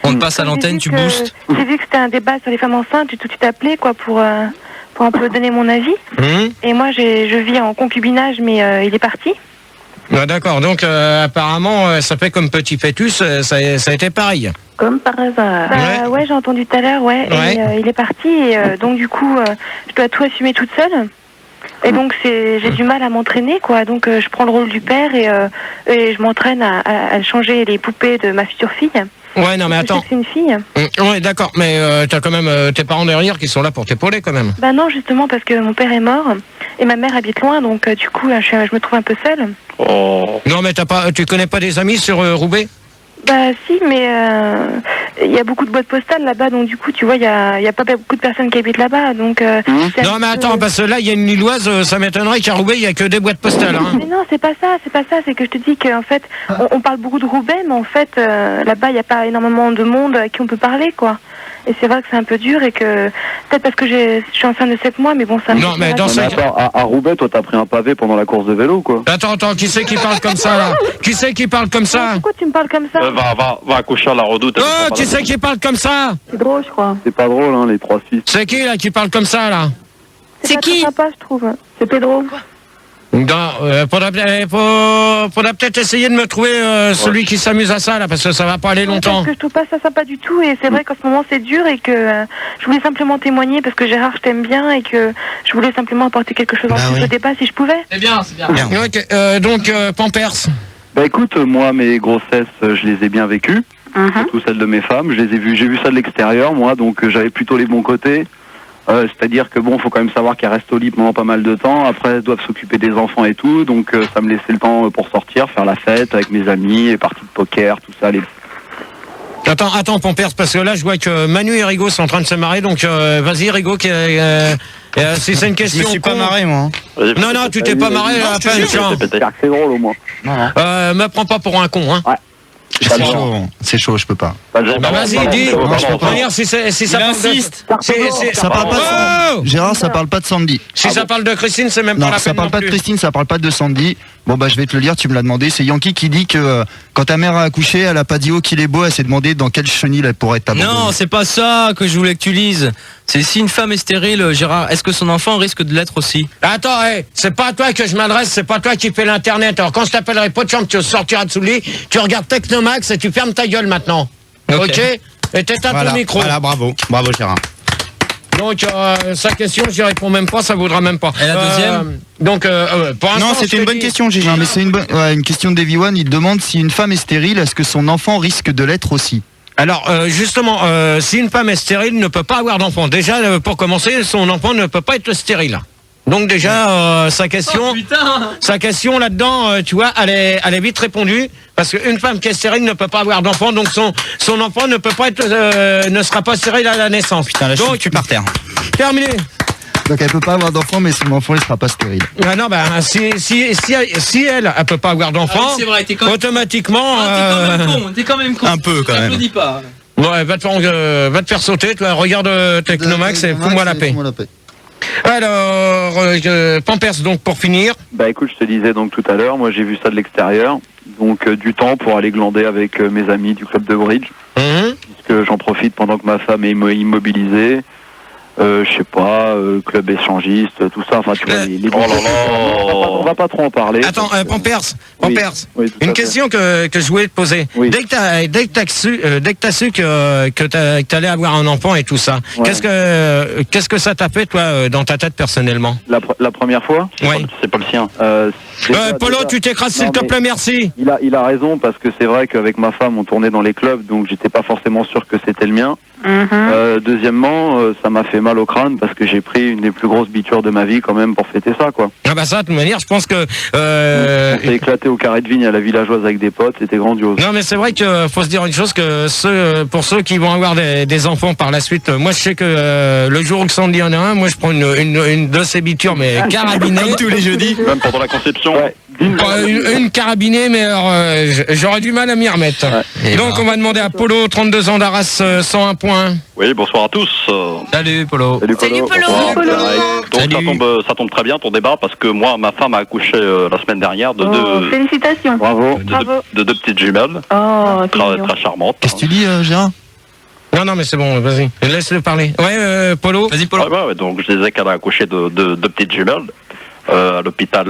On te passe à l'antenne, tu boostes. J'ai vu que c'était un débat sur les femmes enceintes, j'ai tout de suite appelé quoi pour un peu donner mon avis. Et moi je vis en concubinage, mais il est parti. D'accord, donc apparemment ça fait comme petit fœtus, ça a été pareil. Comme par hasard. Ouais, j'ai entendu tout à l'heure, et il est parti, et donc du coup je dois tout assumer toute seule. Et donc j'ai du mal à m'entraîner, quoi. Donc je prends le rôle du père et je m'entraîne à changer les poupées de ma future fille. Ouais, non mais attends. C'est une fille. Ouais, d'accord, mais t'as quand même tes parents derrière qui sont là pour t'épauler quand même. Bah non, justement parce que mon père est mort et ma mère habite loin, donc du coup je me trouve un peu seule. Oh. Non mais tu connais pas des amis sur Roubaix? Bah si, mais il y a beaucoup de boîtes postales là-bas, donc du coup tu vois il y a pas beaucoup de personnes qui habitent là-bas, donc. Non mais attends, parce que là il y a une Lilloise, ça m'étonnerait qu'à Roubaix il y a que des boîtes postales. Hein. Mais non, c'est pas ça, c'est que je te dis qu'en fait on parle beaucoup de Roubaix, mais en fait là-bas il y a pas énormément de monde à qui on peut parler, quoi. Et c'est vrai que c'est un peu dur et que peut-être parce que je suis enceinte de 7 mois, mais bon ça. Non mais dans à Roubaix, toi t'as pris un pavé pendant la course de vélo, quoi. Attends, qui c'est qui parle comme ça là? Qui c'est qui parle comme ça? Pourquoi tu me parles comme ça? Va accoucher à la Redoute. Oh, qui c'est qui parle comme ça? C'est drôle, je crois. C'est pas drôle, hein, les 3 fils. C'est qui là qui parle comme ça là? C'est qui? C'est sympa, je trouve. C'est Pedro. Faudra peut-être essayer de me trouver celui qui s'amuse à ça là, parce que ça va pas aller longtemps. Parce que je trouve pas ça sympa du tout, et c'est vrai qu'en ce moment c'est dur, et que je voulais simplement témoigner parce que Gérard, je t'aime bien, et que je voulais simplement apporter quelque chose en plus au débat si je pouvais. C'est bien. Okay, donc Pampers. Bah écoute, moi mes grossesses, je les ai bien vécues, surtout celles de mes femmes. J'ai vu ça de l'extérieur, moi, donc j'avais plutôt les bons côtés. C'est-à-dire que bon, faut quand même savoir qu'elles restent au lit pendant pas mal de temps. Après, elles doivent s'occuper des enfants et tout, donc ça me laissait le temps pour sortir, faire la fête avec mes amis, les parties de poker, tout ça. Attends, Pampers, parce que là, je vois que Manu et Rigo sont en train de se marrer, donc vas-y, Rigo, si c'est une question. Je me suis pas marré, moi. Non, tu t'es pas marré à peine, tiens. C'est drôle au moins. Me prends pas pour un con, hein. Ouais. C'est chaud, je peux pas. Vas-y, dis. Si ça insiste. Ça parle pas de Gérard, ça parle pas de Sandy. Si ça parle de Christine, c'est même pas la peine. Ça parle pas de Christine, ça parle pas de Sandy. Bon bah je vais te le lire, tu me l'as demandé. C'est Yankee qui dit que quand ta mère a accouché, elle a pas dit oh qu'il est beau, elle s'est demandé dans quelle chenille elle pourrait être abandonnée. Non, c'est pas ça que je voulais que tu lises. C'est si une femme est stérile, Gérard, est-ce que son enfant risque de l'être aussi? Attends, c'est pas à toi que je m'adresse, c'est pas toi qui fais l'internet. Alors quand je t'appellerai pas de chambre, tu sortiras de sous le lit, tu regardes Technomax et tu fermes ta gueule maintenant. Ok? Et t'éteins ton micro. Voilà, bravo Gérard. Donc sa question, j'y réponds même pas, ça vaudra même pas. Et la deuxième donc pour l'instant, non, c'était une bonne question, Gégé. Non, mais c'est une question de Davy One. Il demande si une femme est stérile, est-ce que son enfant risque de l'être aussi? Alors justement, si une femme est stérile, ne peut pas avoir d'enfant. Déjà, pour commencer, son enfant ne peut pas être stérile. Donc déjà, sa question là-dedans, tu vois, elle est vite répondue. Parce qu'une femme qui est stérile ne peut pas avoir d'enfant, donc son enfant ne peut pas être, ne sera pas stérile à la naissance. Putain, là, je suis par terre. Terminé. Donc elle peut pas avoir d'enfant, mais son enfant il sera pas stérile. Ah non, si elle peut pas avoir d'enfant, automatiquement. T'es quand même con. Un peu quand même. T'applaudis pas. Ouais, va te faire sauter. Toi, regarde Technomax et fous-moi la paix. Alors, Pampers, donc pour finir. Bah écoute, je te disais donc tout à l'heure, moi j'ai vu ça de l'extérieur, donc du temps pour aller glander avec mes amis du club de bridge, puisque j'en profite pendant que ma femme est immobilisée. Je sais pas, club échangiste, tout ça, enfin tu vois, les on va pas trop en parler. Attends, Pampers, oui, une question que je voulais te poser. Oui. Dès que t'as su que t'allais avoir un enfant et tout ça, ouais. Qu'est-ce que ça t'a fait toi dans ta tête personnellement? La première fois? Oui. C'est pas le sien. Polo, tu t'écrases s'il te plaît, merci. Il a raison parce que c'est vrai qu'avec ma femme on tournait dans les clubs, donc j'étais pas forcément sûr que c'était le mien. Deuxièmement, ça m'a fait mal au crâne parce que j'ai pris une des plus grosses bitures de ma vie quand même pour fêter ça, quoi. Ah bah ça, de toute manière, je pense que... On s'est éclaté au carré de vigne à la villageoise avec des potes, c'était grandiose. Non mais c'est vrai que faut se dire une chose, que pour ceux qui vont avoir des enfants par la suite, moi je sais que le jour où Sandy en a un, moi je prends une de ces bitures, mais carabinée. Comme tous les jeudis. Même pendant la conception. Ouais. Une carabinée, mais j'aurais du mal à m'y remettre. Ouais. Donc on va demander à Polo, 32 ans d'Arras, 101 points. Oui, bonsoir à tous. Salut Polo. Salut Polo. Donc ça tombe très bien ton débat parce que moi, ma femme a accouché la semaine dernière de deux... Félicitations. Bravo. De deux petites jumelles. Oh, très charmantes. Qu'est-ce que tu dis, Gérard? Non, mais c'est bon, vas-y. Laisse-le parler. Ouais, Polo. Vas-y, Polo. Ouais, donc je disais qu'elle a accouché de deux petites jumelles. À l'hôpital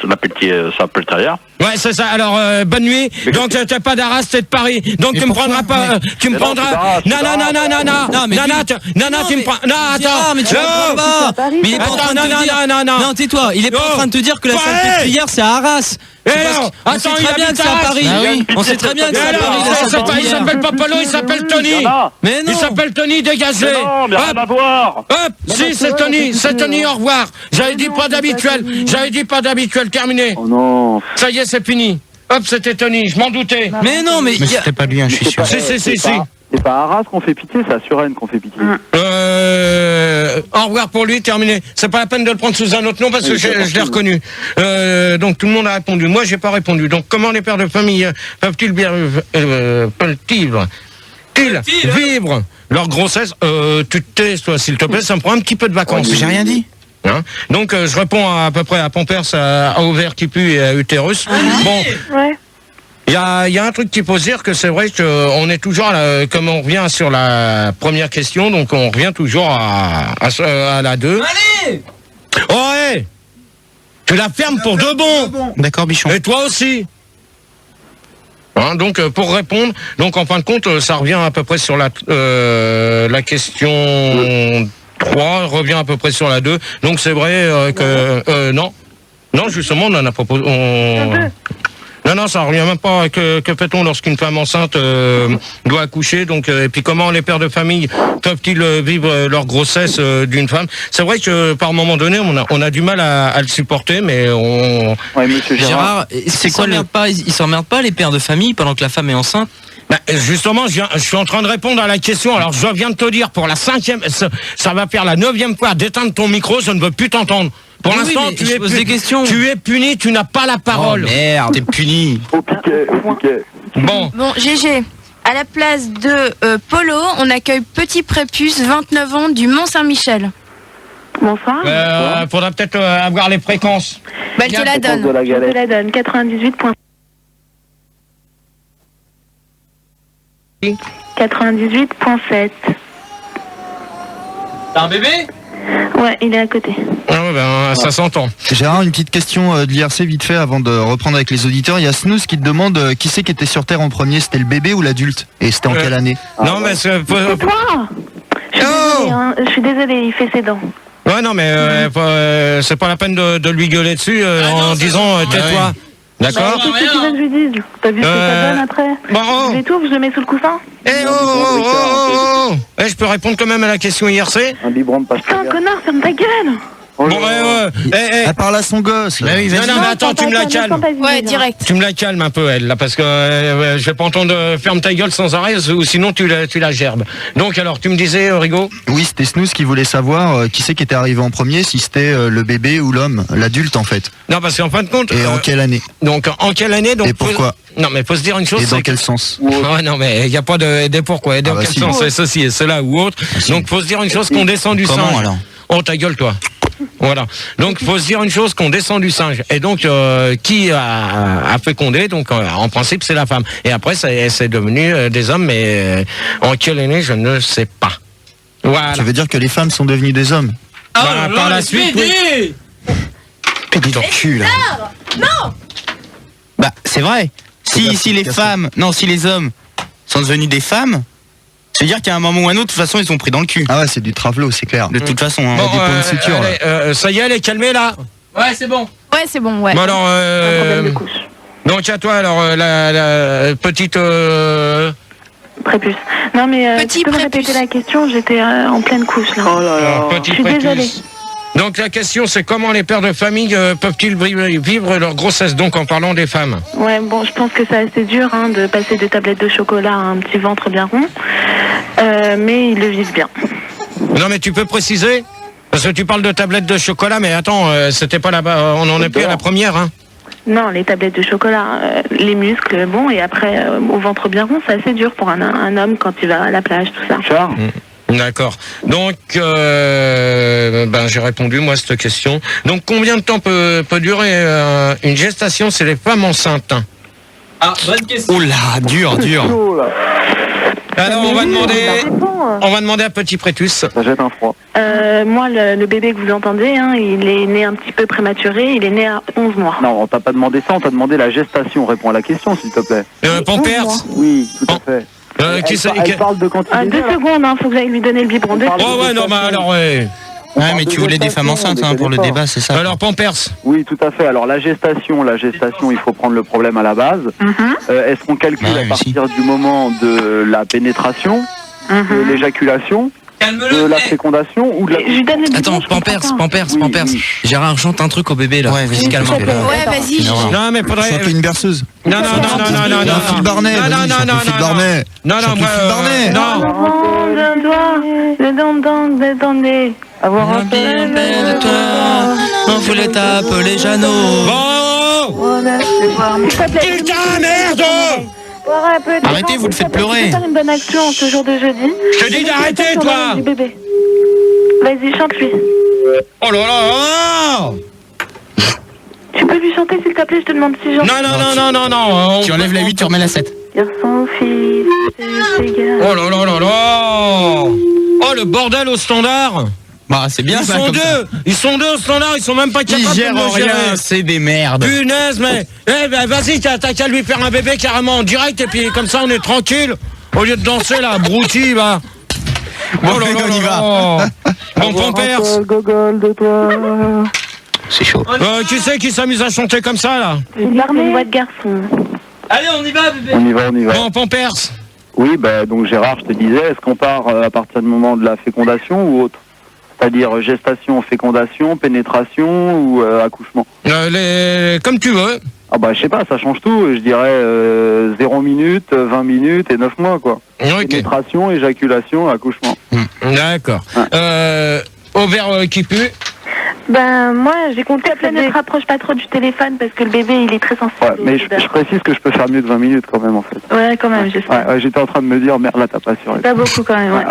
Salpêtrière. Ouais, c'est ça. Alors, bonne nuit. Mais donc, t'es pas d'Arras, t'es de Paris. Donc, tu me prendras pas. Tu me prendras. Non, tu me prends. Non, attends. Mais tu comprends pas. Mais il est pas en train de te dire. Non, tais-toi. Il est pas en train de te dire que la Salpêtrière, c'est à Arras. On sait très bien que c'est à Paris. On sait très bien que c'est à Paris. Il s'appelle pas Polo, il s'appelle Tony. Mais non. Il s'appelle Tony, dégagé. Non, mais rien à voir. Hop, si, c'est Tony, au revoir. J'avais dit pas d'habituel, terminé. Oh non. Ça y est, c'est fini. Hop, c'était Tony, je m'en doutais. Mais non, mais c'était pas lui, je suis sûr. Si. C'est pas à Arras qu'on fait pitié, c'est à Suresnes qu'on fait pitié. Au revoir pour lui, terminé. C'est pas la peine de le prendre sous un autre nom parce que je l'ai reconnu. Donc tout le monde a répondu. Moi, j'ai pas répondu. Donc comment les pères de famille peuvent-ils vivre leur grossesse? Tu te tais, toi, s'il te plaît, ça me prend un petit peu de vacances. J'ai rien dit. Hein, donc je réponds à peu près à Pampers, à ovaire qui pue et à utérus. Bon. Ouais. Il y a un truc qu'il faut dire, que c'est vrai qu'on est toujours, comme on revient sur la première question, donc on revient toujours à la 2. Allez! Oh, hey! Tu la fermes pour de bon! D'accord, Bichon. Et toi aussi! Hein, donc pour répondre, donc en fin de compte, ça revient à peu près sur la question 3, revient à peu près sur la 2. Donc c'est vrai que... non, justement, on en a proposé... Non, ça revient même pas. Que fait-on lorsqu'une femme enceinte doit accoucher? Donc, et puis comment les pères de famille peuvent-ils vivre leur grossesse d'une femme? C'est vrai que par moment donné, on a du mal à le supporter, mais on... Ouais, monsieur Gérard, c'est quoi ils s'emmerdent pas les pères de famille pendant que la femme est enceinte? Bah, justement, je suis en train de répondre à la question. Alors, je viens de te dire pour la 5e, ça va faire la 9e fois d'éteindre ton micro, je ne veux plus t'entendre. Pour l'instant, tu es puni, tu n'as pas la parole. Oh merde, t'es puni. Au piquet. Bon, GG. À la place de Polo, on accueille Petit Prépuce, 29 ans, du Mont-Saint-Michel. Bonsoir. Faudra peut-être avoir les fréquences. Bah, elle te la donne. Je te la donne, 98.7. 98.7. T'as un bébé? Ouais, il est à côté. Ça s'entend. Gérard, une petite question de l'IRC vite fait avant de reprendre avec les auditeurs. Il y a Snooze qui te demande qui c'est qui était sur Terre en premier, c'était le bébé ou l'adulte? Et c'était en quelle année? Non, mais c'est... C'est toi. Je suis désolée, il fait ses dents. Ouais, non, mais c'est pas la peine de lui gueuler dessus en disant tais-toi. D'accord? Qu'est-ce que tu veux que je lui dise? T'as vu ce que ça donne après? Je l'étouffe, je le mets sous le coussin? Je peux répondre quand même à la question IRC? Un biberon de Putain, connard, ferme ta gueule! Bon, Elle parle à son gosse. Non, mais attends, tu me la calmes. Ouais, direct. Tu me la calmes un peu, elle, là, parce que je vais pas entendre ferme ta gueule sans arrêt, ou sinon tu la gerbes. Donc, alors, tu me disais, Rigaud? Oui, c'était Snooze qui voulait savoir qui c'est qui était arrivé en premier, si c'était le bébé ou l'homme, l'adulte en fait. Non, parce qu'en fin de compte. Et en quelle année? Donc, en quelle année? Donc, et pourquoi? Non, mais faut se dire une chose. Et dans quel sens? Ouais, non, mais il n'y a pas de pourquoi. Et dans quel sens? C'est ceci, cela ou autre. Donc, faut se dire une chose qu'on descend du singe. Alors oh, ta gueule, toi. Voilà. Donc, faut se dire une chose qu'on descend du singe. Et donc, qui a fécondé? Donc, en principe, c'est la femme. Et après, c'est devenu des hommes, mais en quelle année, je ne sais pas. Voilà. Ça veut dire que les femmes sont devenues des hommes? Ah, par la suite. Oui. Pédé dans le cul, là. Non. Bah, c'est vrai. Si les femmes, non, si les hommes sont devenus des femmes, c'est-à-dire qu'à un moment ou un autre, de toute façon, ils sont pris dans le cul. Ah ouais, c'est du travelo, c'est clair. De toute façon, hein. Bon, des points de suture, là. ça y est, elle est calmée, là? Ouais, c'est bon. Ouais, c'est bon, ouais. Bon, alors, Un problème de couche. donc, à toi, alors, la petite... Prépuce. Non, mais Petit tu peux me prépuce. répéter la question? J'étais en pleine couche, là. Oh là là. Petit Je suis prépuce. désolée. Donc la question c'est comment les pères de famille peuvent-ils vivre leur grossesse, donc en parlant des femmes? Ouais, bon, je pense que c'est assez dur de passer des tablettes de chocolat à un petit ventre bien rond, mais ils le vivent bien. Non mais tu peux préciser? Parce que tu parles de tablettes de chocolat, mais attends, c'était pas là-bas, on en est plus à la première, hein? Non, les tablettes de chocolat, les muscles, bon, et après, au ventre bien rond, c'est assez dur pour un homme quand il va à la plage, tout ça. Char. D'accord. Donc, j'ai répondu moi à cette question. Donc, combien de temps peut durer une gestation chez les femmes enceintes? Ah, bonne question. Oh là, dur. Alors, on va demander à Petit Prétus. Ça jette un froid. Moi, le bébé que vous entendez, il est né un petit peu prématuré, il est né à 11 mois. Non, on t'a pas demandé ça, on t'a demandé la gestation. Réponds à la question, s'il te plaît. Pampers? Oui, tout à fait. Elle parle de quantité. 2 secondes, faut que j'aille lui donner le biberon. Oh ouais, non, mais alors, ouais. Ouais, mais tu voulais des femmes enceintes pour le débat, c'est ça? Alors, Pampers? Oui, tout à fait. Alors, la gestation, il faut prendre le problème à la base. Est-ce qu'on calcule à partir du moment de la pénétration, de l'éjaculation, de la fécondation ou de la... Attends, Pampers. Oui. Gérard, chante un truc au bébé là. Ouais, vas-y, calme-toi. Ouais, vas-y. Non, mais faudrait... Chante une berceuse. Non. Phil Barnet. Phil Barnet. Non. D'un doigt, le dindon détonné. Avoir un peu de toi, on voulait t'appeler Jeannot. Bon! Putain, merde! Arrêtez, vous le faites pleurer. Je vais faire une bonne action ce jour de jeudi. Je te dis d'arrêter, toi! Du bébé. Vas-y, chante-lui. Oh là là! Tu peux lui chanter, s'il te plaît, je te demande si j'entends. Non. Tu enlèves la 8, tu remets la 7. Garçon ou fille, c'est égal. Oh là! Oh, le bordel au standard! Bah, c'est bien ça. Ils sont deux au standard, ils sont même pas capables de me gérer. C'est des merdes. Punaise, mais vas-y, t'as qu'à lui faire un bébé carrément en direct et puis comme ça on est tranquille. Au lieu de danser là, brouti, va. Bon, on y va. Bon, Pampers. Gogol de toi. C'est chaud. Qui c'est qui s'amuse à chanter comme ça là? Une voix de garçon. Allez, on y va, bébé. On y va. Bon, Pampers. Oui, donc Gérard, je te disais, est-ce qu'on part à partir du moment de la fécondation ou autre? C'est-à-dire gestation, fécondation, pénétration ou accouchement? Comme tu veux. Ah bah je sais pas, ça change tout. Je dirais 0 minutes, 20 minutes et 9 mois quoi. Okay. Pénétration, éjaculation, accouchement. D'accord. Ovaire qui pue? Ben moi j'ai compté. Ne te rapproche pas trop du téléphone parce que le bébé il est très sensible. Ouais, mais je précise que je peux faire mieux de 20 minutes quand même en fait. Ouais, quand même, j'espère. Ouais, j'étais en train de me dire, merde là t'as pas assuré. Pas beaucoup quand même, ouais.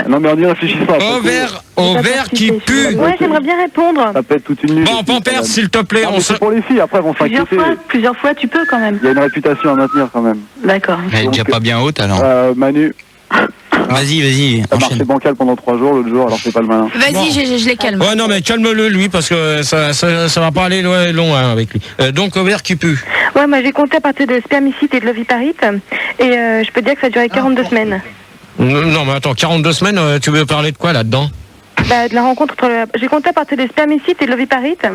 Non mais on y réfléchit pas. Ovaire qui pue? Ouais, j'aimerais bien répondre. Ça peut être toute une nuit. Bon, Pampers, s'il te plaît. C'est pour les filles, après vont s'inquiéter. Plusieurs fois tu peux quand même. Il y a une réputation à maintenir quand même. D'accord. Elle est déjà pas bien haute alors. Manu. Vas-y. Ça marchait bancal pendant 3 jours, l'autre jour, alors c'est pas le malin. Vas-y, je les calme. Ouais, non, mais calme-le, lui, parce que ça va pas aller long avec lui. Donc, ovaire qui pue. Ouais, moi j'ai compté à partir de spermicide et de l'oviparite, et je peux dire que ça a duré 42 semaines. Non, mais attends, 42 semaines, tu veux parler de quoi là-dedans? Bah, de la rencontre entre j'ai compté à partir des spermicides et de l'oviparite,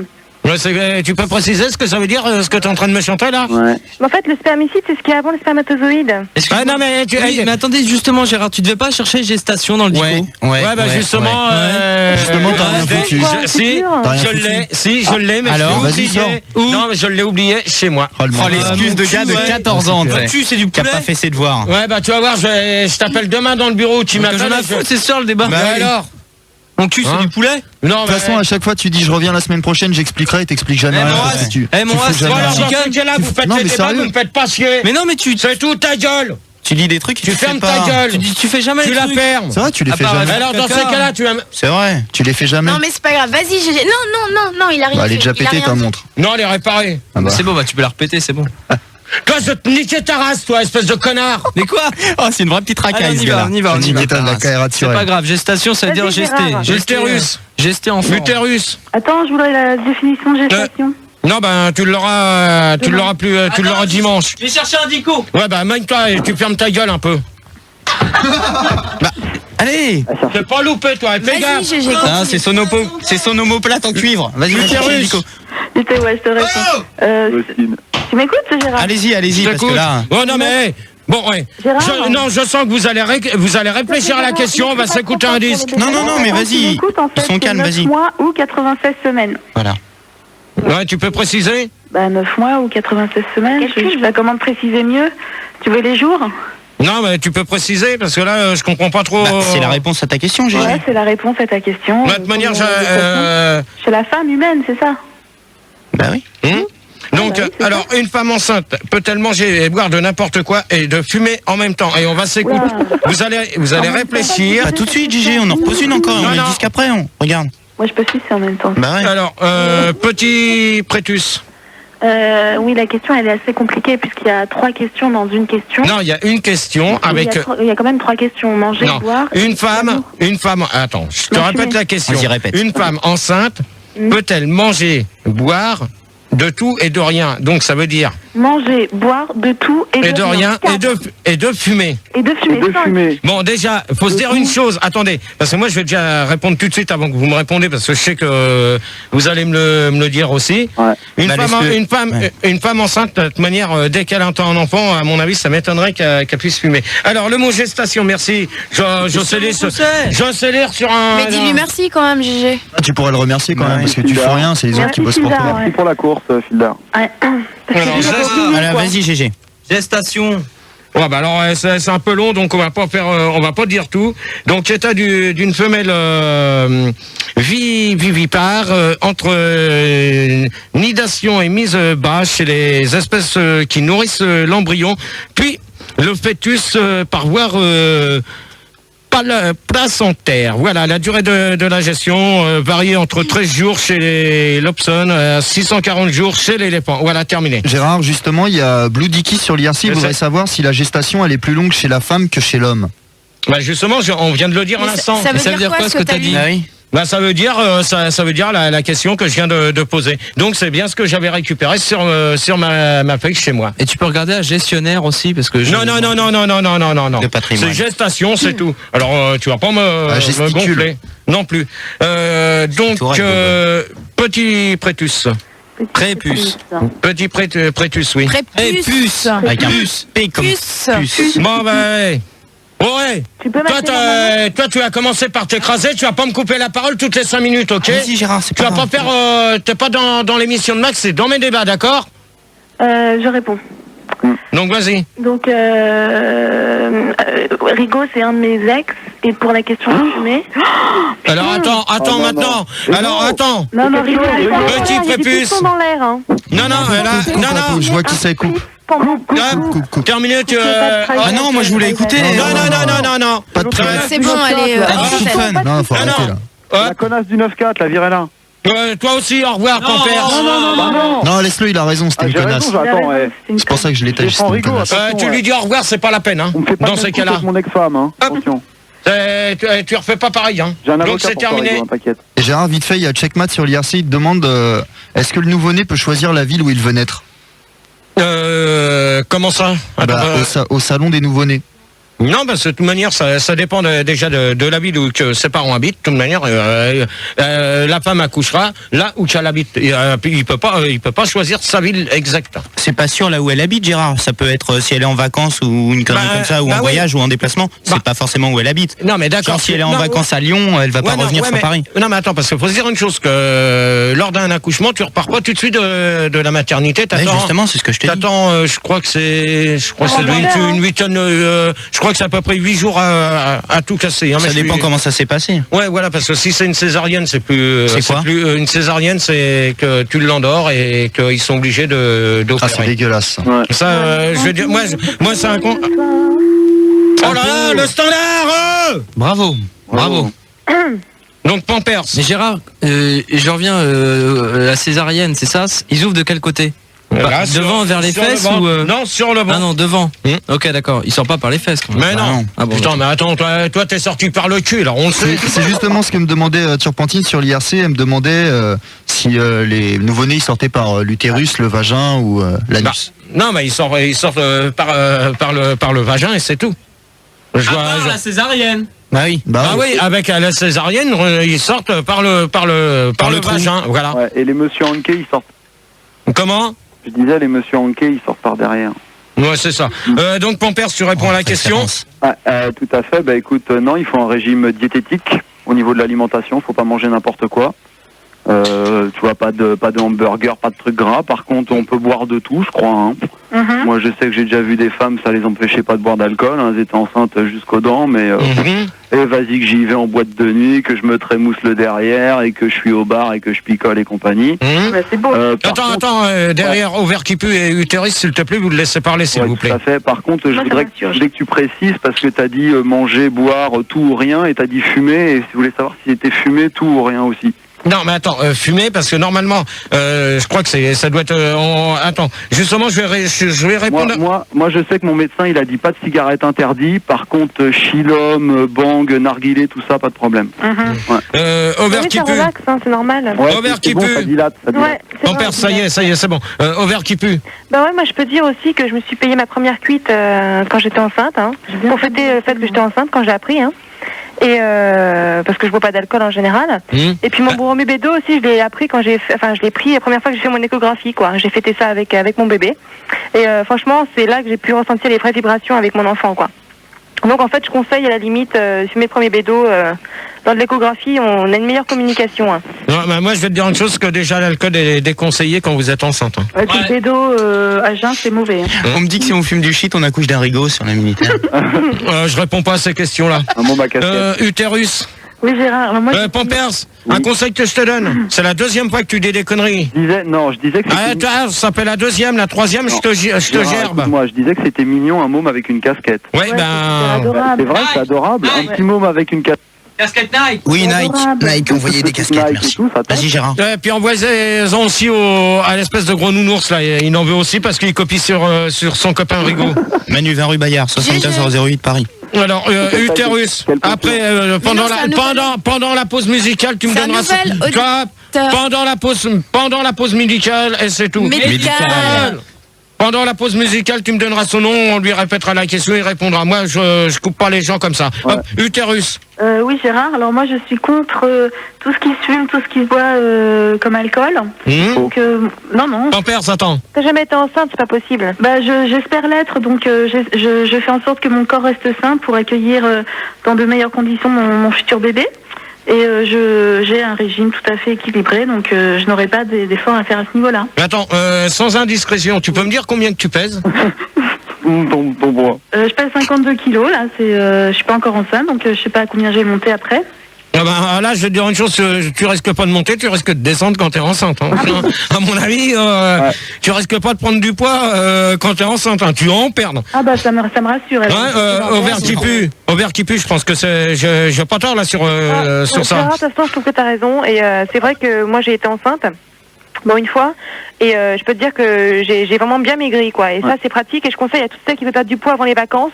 Ouais, tu peux préciser ce que ça veut dire, ce que tu es en train de me chanter là? Ouais. En fait, le spermicide, c'est ce qu'il y a avant le spermatozoïde. Ah non, mais mais attendez, justement, Gérard, tu devais pas chercher gestation dans le dico? Ouais, bah justement, Justement, t'as rien foutu. Si, je l'ai, mais alors, vas-y, non, mais je l'ai oublié chez moi. Oh, l'excuse de gars de 14 ans, c'est du qui a poulet. pas fait ses devoirs. Ouais, bah tu vas voir, je t'appelle demain dans le bureau, tu m'appelles. Je m'en fous, c'est ça le débat. Bah alors. Mon cul, c'est du poulet? Non, de toute façon, à chaque fois, tu dis je reviens la semaine prochaine, j'expliquerai et t'expliques jamais rien. Mon race, vous me faites pas chier. Mais non, mais c'est tout ta gueule. Tu dis des trucs, tu fermes ta gueule. Tu fais jamais tu la fermes. C'est vrai, tu les fais jamais. Alors dans ces cas-là, tu vas. C'est vrai. Tu les fais jamais. Non, mais c'est pas grave. Vas-y, GG. Non, il a rien. Bah, elle est déjà pétée ta montre. Non, elle est réparée. C'est bon, bah tu peux la repéter, c'est bon. Toi, je te niquer ta race, toi, espèce de connard. Mais quoi? Oh, c'est une vraie petite racaille. On y va. C'est pas grave, gestation, ça veut dire gester. L'utérus. Gester en forme. L'utérus. Attends, je voudrais la définition de gestation. Non, ben, tu l'auras plus, tu l'auras dimanche. Je vais chercher un dico. Ouais, bah, mène-toi et tu fermes ta gueule un peu. Allez. T'es pas loupé, toi, fais gaffe. C'est son omoplate en cuivre. Vas-y, l'utérus. Ouais, je te réponds. Tu m'écoutes, Gérard? Allez-y, parce que là... Oh non, mais... Bon, ouais. Je sens que vous allez réfléchir à la question, on va s'écouter un disque. Non, mais vas-y. Ils sont calmes, vas-y. 9 mois ou 96 semaines. Voilà. Ouais, tu peux préciser? Bah, 9 mois ou 96 semaines. Je sais pas comment te préciser mieux. Tu veux les jours? Non, mais tu peux préciser, parce que là, je comprends pas trop... c'est la réponse à ta question, Gégé. Ouais, c'est la réponse à ta question. De toute manière, chez la femme humaine, c'est ça? Bah oui. Donc, alors, une femme enceinte peut-elle manger et boire de n'importe quoi et de fumer en même temps? Et on va s'écouter. Vous allez réfléchir. Pas tout de suite, Gégé, on en repose une encore. On met le disque après, regarde. Moi, je peux sucer en même temps. Bah ouais. Alors, petit prétus. Oui, la question, elle est assez compliquée puisqu'il y a 3 questions dans une question. Non, il y a une question avec... Il y a quand même 3 questions. Manger, boire... Une femme... Attends, je te répète la question. Vas-y, répète. Une femme enceinte peut-elle manger, boire de tout et de rien? Donc ça veut dire... Manger, boire de tout et de rien. Et de fumer. Et de fumer. Bon, déjà, faut se dire une chose. Attendez, parce que moi, je vais déjà répondre tout de suite avant que vous me répondez, parce que je sais que vous allez me le dire aussi. Ouais. Une femme enceinte, de toute manière, dès qu'elle entend un enfant, à mon avis, ça m'étonnerait qu'elle puisse fumer. Alors, le mot gestation, merci. Je sais lire sur un... Mais dis-lui merci quand même, GG. Tu pourrais le remercier quand même, parce que tu fais rien, c'est les autres qui bossent pour toi. Merci pour la course, Filda. Alors, vas-y, GG. Gestation. Ouais, bah alors c'est un peu long, donc on va pas dire tout. Donc état d'une femelle vivipare entre nidation et mise bas chez les espèces qui nourrissent l'embryon, puis le fœtus par voie placentaire. Voilà, la durée de la gestion varie entre 13 jours chez l'Opson, 640 jours chez l'éléphant. Voilà, terminé. Gérard, justement, il y a Blue Dicky sur l'IRC, il voudrait savoir si la gestation, elle est plus longue chez la femme que chez l'homme. Bah justement, on vient de le dire en l'instant. Ça veut dire quoi ce que tu as dit? Bah ça veut dire la question que je viens de poser. Donc c'est bien ce que j'avais récupéré sur ma feuille chez moi. Et tu peux regarder à gestionnaire aussi parce que non. C'est gestation, c'est tout. Alors tu vas pas me gonfler non plus. Donc petit prétus. Prépuce. Petit prétus, oui. Prépuce. Avec un puce. Bon bah ouais. Toi, tu vas commencer par t'écraser. Tu vas pas me couper la parole toutes les 5 minutes, ok? Vas-y, Gérard, c'est tu vas pas faire. T'es pas dans l'émission de Max, c'est dans mes débats, d'accord? Je réponds. Donc vas-y. Donc Rigo, c'est un de mes ex. Et pour la question de fumer. Alors attends maintenant. Alors attends. Non, Rigo, petit prépuce. Dans l'air, hein. Non. Je vois qui ça coupe. Coupe. Terminé, tu... Ah non, moi je voulais écouter. Non. Pas de presse. C'est bon, allez. Non, faut arrêter là. La connasse du 9-4, la Virella. Toi aussi, au revoir, compère. Non, laisse-le, il a raison, c'était une connasse. C'est pour ça que je l'étage, c'était une connasse. Tu lui dis au revoir, c'est pas la peine, hein. Dans ces cas-là. Mon ex-femme, hein. Attention. Tu refais pas pareil, hein. Donc c'est terminé. Et Gérard, vite fait, il y a Checkmat sur l'IRC, il te demande est-ce que le nouveau-né peut choisir la ville où il veut naître? Comment ça? Au salon des nouveau-nés. Non, parce que de toute manière, ça dépend déjà de la ville où que ses parents habitent. De toute manière, la femme accouchera là où elle habite. Il peut pas choisir sa ville exacte. C'est pas sûr là où elle habite, Gérard. Ça peut être si elle est en vacances ou une connerie comme ça, ou en voyage ou en déplacement. C'est pas forcément où elle habite. Non, mais d'accord. Si elle est en vacances à Lyon, elle va pas revenir sur Paris. Non, mais attends, parce qu'il faut se dire une chose, que lors d'un accouchement, tu repars pas tout de suite de la maternité. T'attends, justement, c'est ce que je te dis. T'attends, je crois que c'est une huitaine, je crois que c'est à peu près 8 jours à tout casser. Hein, ça dépend comment ça s'est passé. Ouais, voilà, parce que si c'est une césarienne, c'est plus. C'est quoi une césarienne, c'est que tu l'endors et qu'ils sont obligés d'opérer. Ah, c'est dégueulasse. Ouais. Ça, je veux dire, moi c'est un con. Oh là là, le standard. Bravo. Donc Pampers. Mais Gérard, je reviens à la césarienne, c'est ça? Ils ouvrent de quel côté? Là, devant vers les fesses ou Non, sur le banc. Ah non, devant. Ok, d'accord. Il sort pas par les fesses. Quand même. Mais non. Ah bon, putain, mais attends, toi t'es sorti par le cul, là, on le sait. C'est justement ce que me demandait Turpentine sur l'IRC. Elle me demandait si les nouveau-nés ils sortaient par l'utérus, le vagin ou l'anus. Non, mais ils sortent par le vagin et c'est tout. La césarienne. Bah oui. Oui, avec la césarienne, ils sortent par le vagin, voilà. Ouais, et les monsieur Hanké, ils sortent. Comment? Je disais, les monsieur Hanké, ils sortent par derrière. Ouais, c'est ça. Donc Pampers, tu réponds à la question. Tout à fait. Bah écoute, non, il faut un régime diététique au niveau de l'alimentation. Faut pas manger n'importe quoi. Tu vois, pas de hamburger, pas de trucs gras. Par contre, on peut boire de tout, je crois. Hein. Moi, je sais que j'ai déjà vu des femmes, ça les empêchait pas de boire d'alcool. Hein. Elles étaient enceintes jusqu'aux dents, mais et vas-y que j'y vais en boîte de nuit, que je me trémousse le derrière et que je suis au bar et que je picole et compagnie. C'est beau. Attends, derrière ovaire qui pue et utérus, s'il te plaît, vous le laissez parler, s'il vous plaît. Tout à fait. Par contre, je voudrais que tu précises, parce que tu as dit manger, boire, tout ou rien, et tu as dit fumer, et si vous voulez savoir si c'était fumer, tout ou rien aussi. Non, mais attends, fumer, parce que normalement, je crois que ça doit être... Attends, justement, je vais répondre... Moi, je sais que mon médecin, il a dit pas de cigarette interdit. Par contre, chilom, bang, narguilé, tout ça, pas de problème. Ovaire qui pue. Relax, hein, c'est normal. Ouais, ovaire qui bon, pue. Ça dilate. Mon père, ça y est, c'est bon. Ovaire qui pue. Bah ouais, moi je peux dire aussi que je me suis payé ma première cuite quand j'étais enceinte, hein, pour fêter le fait que j'étais enceinte quand j'ai appris, hein. Et parce que je bois pas d'alcool en général. Et puis mon premier bébé aussi, je l'ai appris quand je l'ai pris la première fois que j'ai fait mon échographie, quoi. J'ai fêté ça avec mon bébé. Et franchement, c'est là que j'ai pu ressentir les vraies vibrations avec mon enfant, quoi. Donc en fait, je conseille à la limite, fumer le premier bédo. Lors de l'échographie, on a une meilleure communication. Hein. Non, bah moi, je vais te dire une chose, que déjà l'alcool est déconseillé quand vous êtes enceinte. Hein. Le bédo à jeun, c'est mauvais. Hein. On me dit que si on fume du shit, on accouche d'un rigot sur la militaire. Je réponds pas à ces questions-là. Utérus. Oui, Gérard. Moi, Pampers, un conseil que je te donne. C'est la deuxième fois que tu dis des conneries. Je disais que c'était... ça s'appelle la deuxième, la troisième, je te gerbe. Moi, je disais que c'était mignon, un môme avec une casquette. Ouais, c'est vrai, c'est adorable. Un petit môme avec une casquette. Casquette Nike. Oui, Nike, envoyez des casquettes, merci. Vas-y, Gérard. Puis envoyez-en aussi à l'espèce de gros nounours, là. Il en veut aussi parce qu'il copie sur son copain Rigaud. Manu 20 rue Bayard, 75 8 Paris. Alors, utérus. Après, pendant la pause musicale, tu me donneras pendant la pause musicale, et c'est tout. Médical. Pendant la pause musicale, tu me donneras son nom, on lui répétera la question, il répondra. Moi, je coupe pas les gens comme ça. Ouais. Hop, utérus. Oui, Gérard. Alors moi, je suis contre tout ce qui se fume, tout ce qui se boit comme alcool. Donc, non. Pampers, attends. T'as jamais été enceinte, c'est pas possible. Bah, j'espère l'être, donc je fais en sorte que mon corps reste sain pour accueillir dans de meilleures conditions mon futur bébé. Et j'ai un régime tout à fait équilibré, donc je n'aurai pas d'efforts à faire à ce niveau-là. Attends, sans indiscrétion, tu peux me dire combien que tu pèses? Je pèse 52 kilos, là, je suis pas encore enceinte, donc je sais pas à combien j'ai monté après. Ah bah, là, je vais te dire une chose, tu risques pas de monter, tu risques de descendre quand t'es enceinte. Hein. À mon avis, tu risques pas de prendre du poids quand t'es enceinte, hein. Tu vas en perdre. Ah bah ça me rassure. Ovaire qui pue, je pense que j'ai pas tort là sur ça. De toute façon, je trouve que t'as raison, et c'est vrai que moi j'ai été enceinte. Bon, une fois, et je peux te dire que j'ai vraiment bien maigri, quoi. Et ça, c'est pratique, et je conseille à toutes celles qui veulent perdre du poids avant les vacances,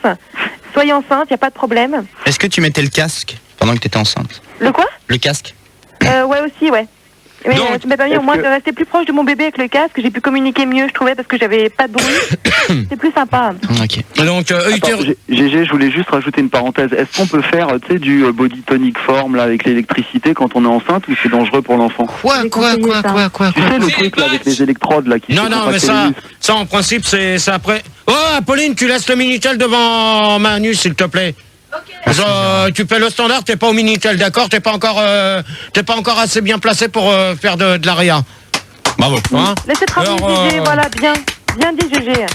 soyez enceinte, il n'y a pas de problème. Est-ce que tu mettais le casque pendant que tu étais enceinte? Le quoi? Le casque. Ouais, aussi, ouais. Mais ça m'a permis au moins de rester plus proche de mon bébé avec le casque. J'ai pu communiquer mieux, je trouvais, parce que j'avais pas de bruit. C'est plus sympa. Ok. Donc, GG, je voulais juste rajouter une parenthèse. Est-ce qu'on peut faire, tu sais, du body tonic form là avec l'électricité quand on est enceinte ou c'est dangereux pour l'enfant? Quoi Tu sais le truc là avec les électrodes là qui. Non, mais ça en principe c'est après. Oh, Apolline, tu laisses le Minitel devant Manu, s'il te plaît. Tu fais le standard, t'es pas au Minitel, d'accord? T'es pas encore assez bien placé pour faire de l'aria. Bravo. Hein? Laissez travailler GG, voilà, bien dit GG.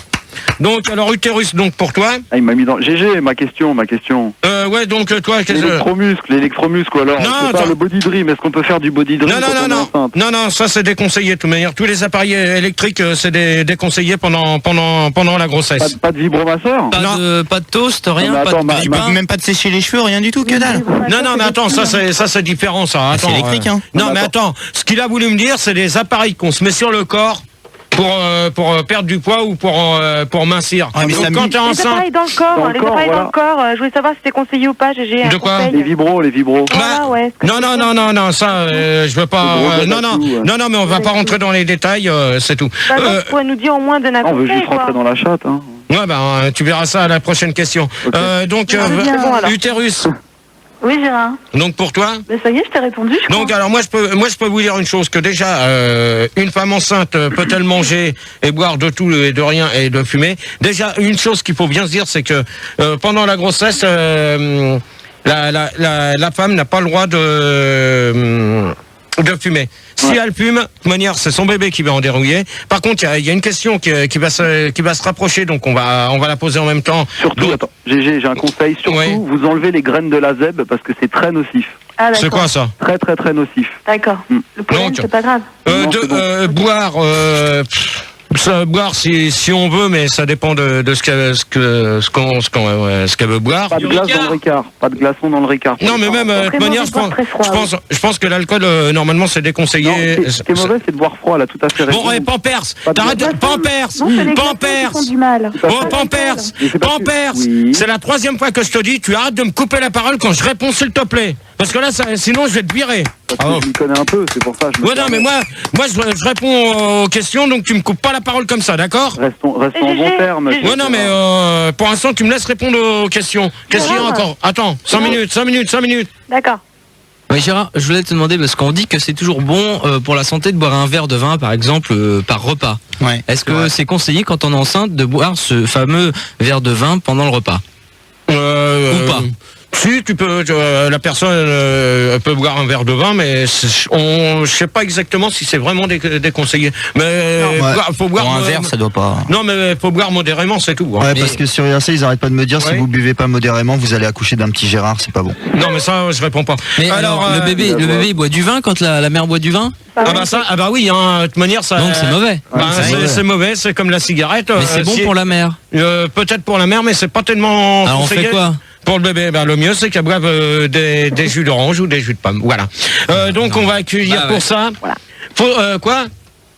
Donc, alors, utérus, donc, pour toi. Ah, il m'a mis dans... GG, ma question. Ouais, donc, toi... L'électromuscle, alors, on peut faire le body dream. Est-ce qu'on peut faire du body dream Non, ça, c'est déconseillé, de toute manière. Tous les appareils électriques, c'est déconseillé pendant la grossesse. Pas de vibromasseur? Pas de toast, rien, même pas de sécher les cheveux, rien du tout, que dalle. Non, mais attends, ça, c'est différent, ça. Attends, c'est électrique, hein. Non, mais attends, ce qu'il a voulu me dire, c'est des appareils qu'on se met sur le corps pour perdre du poids ou pour mincir. Ah, mais donc, quand t'es enceinte... Les appareils dans le corps, je voulais savoir si c'était conseillé ou pas, GG. De quoi? Les vibros. Non, ça, je veux pas... Non, mais on va pas rentrer dans les détails, c'est tout. Bah non, tu pourrais nous dire au moins de n'importe quoi. On veut juste rentrer dans la chatte, hein. Ouais, tu verras ça à la prochaine question. Okay. Donc, utérus. Oui, Gérard. Donc pour toi? Mais ça y est, je t'ai répondu. Donc alors moi je peux vous dire une chose, que déjà une femme enceinte peut-elle manger et boire de tout et de rien et de fumer. Déjà une chose qu'il faut bien se dire, c'est que pendant la grossesse la femme n'a pas le droit de fumer. Si elle fume, de toute manière, c'est son bébé qui va en dérouiller. Par contre, il y a une question qui va se rapprocher, donc on va la poser en même temps. Surtout, attends, GG, j'ai un conseil, surtout, vous enlevez les graines de la zèbre parce que c'est très nocif. Ah, c'est quoi ça? Très très très nocif. D'accord. Le pollen, c'est pas grave. Boire... boire si on veut, mais ça dépend de ce qu'elle veut boire. Pas de glace dans le Ricard, pas de glaçon dans le Ricard. Non, mais même de toute manière, je pense que l'alcool normalement c'est déconseillé. Non, ce qui est mauvais, c'est de boire froid là, tout à fait. Bon, Pampers, t'arrêtes de Pampers. Pampers. C'est la 3e fois que je te dis, tu arrêtes de me couper la parole quand je réponds, s'il te plaît. Parce que là, sinon, je vais te virer. Parce que je m'y connais un peu, c'est pour ça. Non, mais moi, je réponds aux questions, donc tu me coupes pas la parole comme ça, d'accord? Restons en bon terme. Ouais, non, mais pour l'instant, tu me laisses répondre aux questions. Qu'est-ce qu'il y a encore? Attends, 5 minutes. D'accord. Oui, Gérard, je voulais te demander, parce qu'on dit que c'est toujours bon pour la santé de boire un verre de vin, par exemple, par repas. Ouais. Est-ce que c'est conseillé, quand on est enceinte, de boire ce fameux verre de vin pendant le repas? Ou pas? Si, tu peux, la personne peut boire un verre de vin, mais je sais pas exactement si c'est vraiment déconseillé. Mais faut boire un verre, ça doit pas. Non, mais faut boire modérément, c'est tout. Ouais, parce que sur IRC, ils arrêtent pas de me dire, si vous buvez pas modérément, vous allez accoucher d'un petit Gérard, c'est pas bon. Non, mais ça, je réponds pas. Mais alors, le bébé, il boit du vin quand la mère boit du vin? Oui, hein, de toute manière, ça. Donc c'est mauvais. C'est mauvais, c'est comme la cigarette. Mais c'est bon pour la mère. Peut-être pour la mère, mais c'est pas tellement. Alors on fait quoi? Pour le bébé, le mieux c'est qu'elle boive des jus d'orange ou des jus de pomme. Voilà. Donc on va accueillir pour ça. Voilà.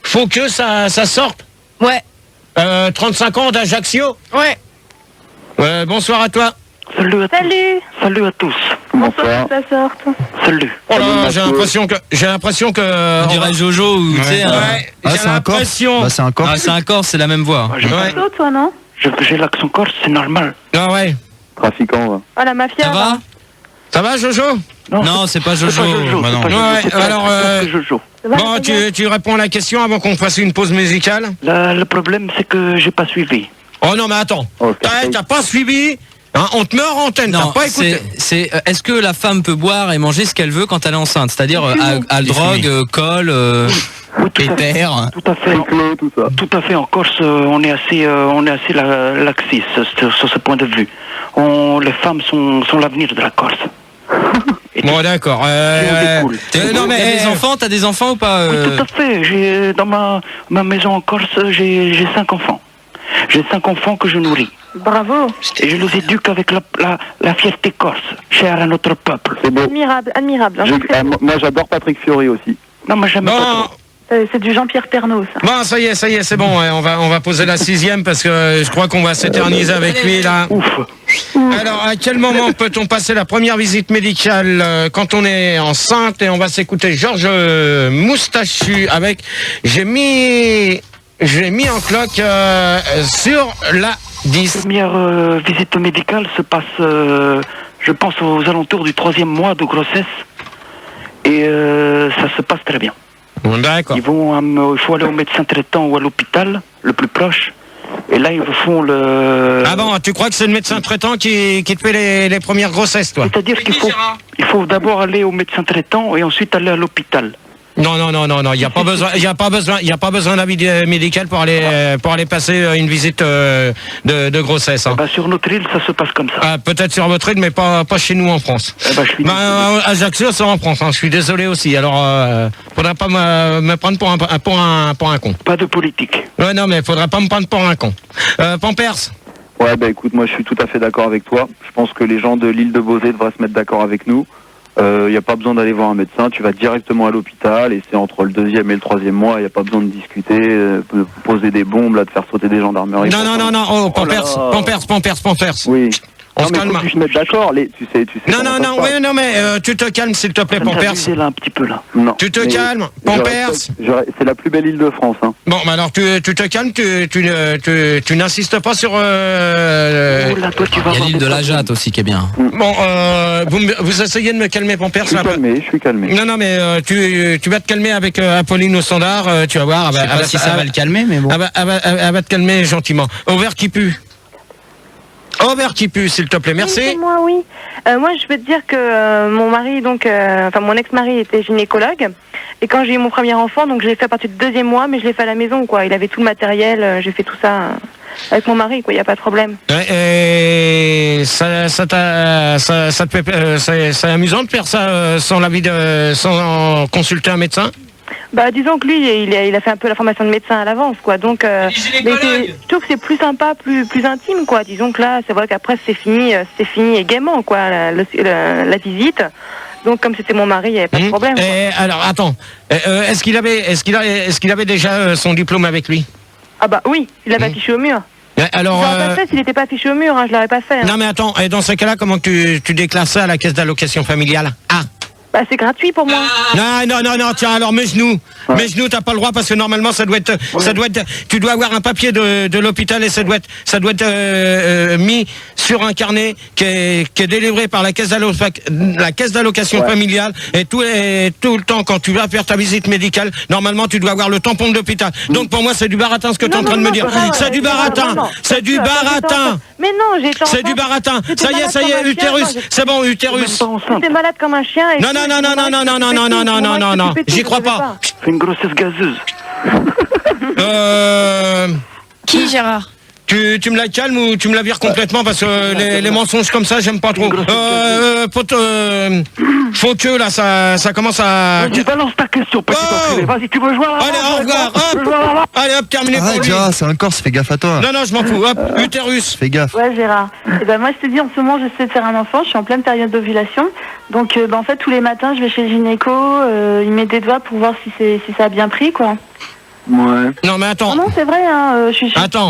Faut que ça sorte. Ouais. 35 ans d'Ajaccio. Ouais. Bonsoir à toi. Salut à tous. Bonsoir. Ça sorte. Salut. Oh là, j'ai l'impression que. On dirait Jojo ou tu sais. J'ai l'impression. C'est un corps. C'est un corps, c'est la même voix. Toi, non? J'ai l'accent corse, c'est normal. Ah ouais. Trafiquant. Ah, la mafia. Ça va? Ça va, Jojo? Non, c'est pas Jojo. Alors, bon, tu réponds à la question avant qu'on fasse une pause musicale? Le problème, c'est que j'ai pas suivi. Oh non, mais attends. T'as pas suivi? Hein, on te met en antenne, t'as pas écouté. Est-ce que la femme peut boire et manger ce qu'elle veut quand elle est enceinte? C'est-à-dire drogue, colle, éther. Tout à fait. Tout à fait. En Corse, on est assez laxiste sur ce point de vue. Les femmes sont l'avenir de la Corse. Bon, d'accord. Non, mais t'as des enfants ou pas? Oui, tout à fait. Dans ma maison en Corse, j'ai 5 enfants. J'ai 5 enfants que je nourris. Bravo. Et je les éduque avec la fierté corse, chère à notre peuple. C'est beau. Admirable. Moi, j'adore Patrick Fiori aussi. Non, moi, j'aime pas. C'est du Jean-Pierre Pernaut, ça. Bon, ça y est, c'est bon. On va poser la 6e parce que je crois qu'on va s'éterniser avec lui là. Alors, à quel moment peut-on passer la première visite médicale quand on est enceinte? Et on va s'écouter Georges Moustachu avec j'ai mis en cloque sur la 10. La première visite médicale se passe, je pense, aux alentours du 3e mois de grossesse. Et ça se passe très bien. D'accord. Il faut aller au médecin traitant ou à l'hôpital, le plus proche. Et là, ils vous font le... Ah bon, tu crois que c'est le médecin traitant qui te fait les premières grossesses, toi? C'est-à-dire qu'il faut d'abord aller au médecin traitant et ensuite aller à l'hôpital. Non, il n'y a pas besoin d'avis médical pour aller passer une visite de grossesse. Hein. Sur notre île, ça se passe comme ça. Ah, peut-être sur votre île, mais pas chez nous en France. À Ajaccio, c'est en France. Hein. Je suis désolé aussi. Alors, faudra pas me prendre pour un con. Pas de politique. Ouais, non, mais faudra pas me prendre pour un con. Pampers. Ouais, écoute, moi je suis tout à fait d'accord avec toi. Je pense que les gens de l'île de Beauvais devraient se mettre d'accord avec nous. Il n'y a pas besoin d'aller voir un médecin, tu vas directement à l'hôpital et c'est entre le 2e et le 3e mois, il n'y a pas besoin de discuter, de poser des bombes, là, de faire sauter des gendarmeries. Non, Pampers. Oui. On se calme. Tu te mettre d'accord, tu sais. Non, mais tu te calmes s'il te plaît, Pampers. Là un petit peu là. Non. Tu te calmes, Pampers. C'est la plus belle île de France. Hein. Bon, alors tu te calmes, tu n'insistes pas sur. Il y a l'île de la Jatte aussi qui est bien. Bon, vous essayez de me calmer, Pampers. Je suis calmé. Non, mais tu vas te calmer avec Apolline au standard, tu vas voir. Je sais pas si ça va le calmer, mais bon. Elle va te calmer gentiment. Au verre qui pue. Au verre qui pue, s'il te plaît, merci. Oui, moi, oui. Moi, je peux te dire que mon mari, mon ex-mari était gynécologue. Et quand j'ai eu mon premier enfant, donc je l'ai fait à partir du 2e mois, mais je l'ai fait à la maison, quoi. Il avait tout le matériel, j'ai fait tout ça avec mon mari, quoi. Il n'y a pas de problème. Et c'est amusant de faire ça sans consulter un médecin? Disons que lui, il a fait un peu la formation de médecin à l'avance, quoi. Donc, je trouve que c'est plus sympa, plus intime, quoi. Disons que là, c'est vrai qu'après, c'est fini et gaiement, quoi, la visite. Donc, comme c'était mon mari, il n'y avait pas de problème. Et alors, attends, est-ce qu'il avait déjà son diplôme avec lui? Ah oui, il l'avait affiché au mur. Alors, je l'aurais pas fait s'il n'était pas affiché au mur, je l'aurais pas fait. Non, mais attends, et dans ce cas-là, comment tu déclares ça à la caisse d'allocation familiale? C'est gratuit pour moi. Non, tiens, alors mes genoux, t'as pas le droit parce que normalement ça doit être, tu dois avoir un papier de l'hôpital et ça doit être mis sur un carnet qui est délivré par la caisse d'allocation familiale et tout le temps quand tu vas faire ta visite médicale, normalement tu dois avoir le tampon de l'hôpital. Donc pour moi c'est du baratin ce que tu es en train de me dire. C'est du baratin. Mais non, j'ai été C'est du baratin. Ça y est, utérus. C'est bon, utérus. J'étais malade comme un chien. Non, j'y crois pas. C'est une grossesse gazeuse. Qui, Gérard? Tu me la calmes ou tu me la vires complètement parce que les mensonges comme ça j'aime pas trop. Faut que là ça commence à... Tu balances ta question, petit enculé. Vas-y, tu veux jouer à la... Allez, au revoir. Allez, hop, terminé pour lui. C'est un Corse, fais gaffe à toi. Non, je m'en fous. Hop, utérus. Fais gaffe. Ouais, Gérard. Moi, je te dis, en ce moment, j'essaie de faire un enfant. Je suis en pleine période d'ovulation. Donc, en fait, tous les matins, je vais chez le gynéco. Il met des doigts pour voir si ça a bien pris, quoi. Ouais. Non, mais attends. Non, c'est vrai, hein. Je suis Attends,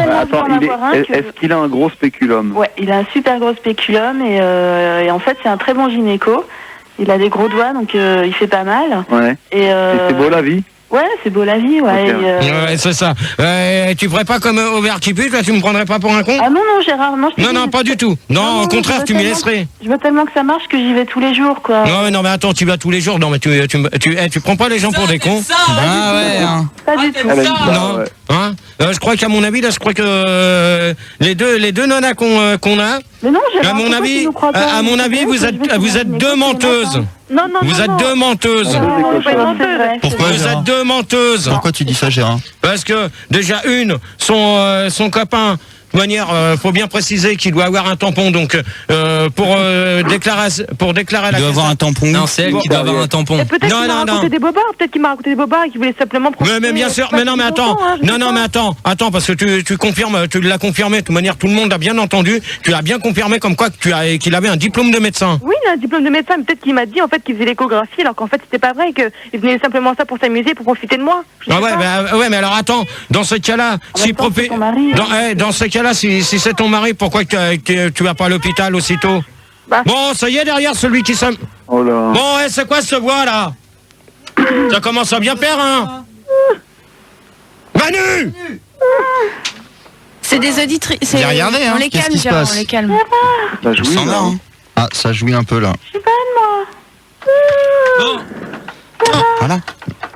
est-ce qu'il a un gros spéculum? Ouais, il a un super gros spéculum et en fait, c'est un très bon gynéco. Il a des gros doigts, donc il fait pas mal. Ouais. Et c'est beau la vie? Ouais, c'est beau la vie, ouais. Okay. Ouais, c'est ça. Tu ferais pas comme au verre qui pue, toi, tu me prendrais pas pour un con? Ah non, Gérard, non. Non, pas du tout. Non, au contraire, tu m'y laisserais. Je veux tellement que ça marche que j'y vais tous les jours, quoi. Non, mais attends, tu vas tous les jours. Non, mais tu prends pas les gens pour des cons. Pas du tout. Non. Hein? Je crois qu'à mon avis, là, les deux nanas qu'on a. Mais non, Gérard, à mon avis, vous êtes deux menteuses. Non. Vous êtes deux menteuses. Pourquoi, vous êtes deux menteuses. Pourquoi tu dis ça, Gérard? Parce que déjà son copain toute manière, faut bien préciser qu'il doit avoir un tampon. Donc, pour déclarer la... Il doit avoir un tampon. Non, c'est elle qui doit avoir un tampon. Peut-être qu'il m'a raconté des bobards. Peut-être qu'il m'a raconté des bobards et qu'il voulait simplement profiter. Mais bien sûr. Mais non, mais attends. Attends, parce que tu confirmes, tu l'as confirmé. De toute manière, tout le monde a bien entendu. Tu l'as bien confirmé comme quoi qu'il avait un diplôme de médecin. Oui, il a un diplôme de médecin. Mais peut-être qu'il m'a dit en fait qu'il faisait l'échographie, alors qu'en fait c'était pas vrai, qu'il venait simplement ça pour s'amuser, pour profiter de moi. Mais alors attends. Dans ce cas-là, dans ce cas-là, si c'est ton mari, pourquoi tu vas pas à l'hôpital aussitôt? Bon, ça y est, derrière celui qui se... Oh là. Bon, c'est quoi ce voix là? Ça commence à bien faire, hein? Manu! C'est des auditrices. J'ai regardé, hein. On les calme, Gérard, on les calme. Ça jouit, là. Ah, ça jouit un peu là. Je suis bonne, moi. Voilà.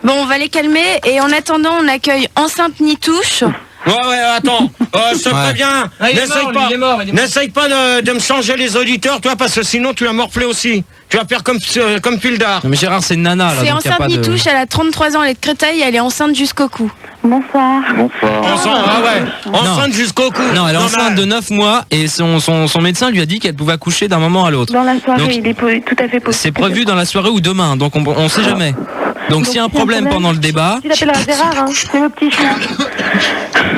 Bon, on va les calmer et en attendant, on accueille Enceinte Nitouche. Ouais, attends. Je te préviens. N'essaye pas de me changer les auditeurs, toi, parce que sinon tu vas morfler aussi. Tu vas faire comme Pildar. Non, mais Gérard, c'est une nana, là. C'est Enceinte Nitouche, elle a 33 ans, elle est de Créteil, elle est enceinte jusqu'au cou. Bonsoir. Enceinte jusqu'au cou. Non, elle est enceinte de 9 mois et son médecin lui a dit qu'elle pouvait accoucher d'un moment à l'autre. Dans la soirée, Donc, il est tout à fait possible. C'est prévu dans la soirée ou demain, donc on sait jamais. Donc s'il y a un problème pendant le débat... Tu l'appelleras Gérard, hein. C'est le petit chien.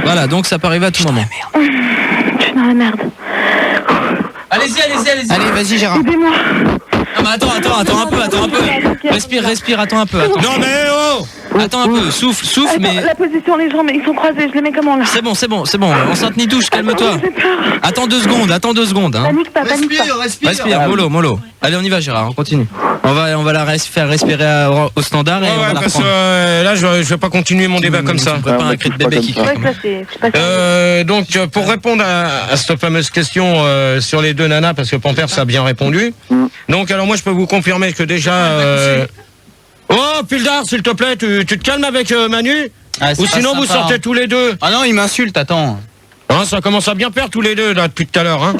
Voilà, donc ça peut arriver à tout moment. Je suis dans la merde. Allez-y. Allez, vas-y, Gérard. Aidez-moi. Non, mais attends un peu. Respire, attends un peu. Non, mais oh! Attends un peu, souffle, Attends, mais... la position, les jambes, ils sont croisés, je les mets comment là? C'est bon. Enceinte Nitouche, calme-toi. J'ai peur. Attends 2 secondes. Hein. Panique pas. Respire, mollo. Allez, on y va, Gérard, on continue. On va la faire respirer au standard et on va la parce reprendre. que là, je vais pas continuer mon débat comme ça. Pas un cri de bébé qui crie. Ouais, ça c'est pas Donc, pour répondre à cette fameuse question sur les deux nanas, parce que Panthère ça a bien répondu. Donc, alors moi, je peux vous confirmer que déjà... Oh, Pildar, s'il te plaît, tu te calmes avec Manu? Ou sinon, vous sortez tous les deux. Ah non, il m'insulte, attends. Hein, ça commence à bien faire tous les deux, là, depuis tout à l'heure, hein.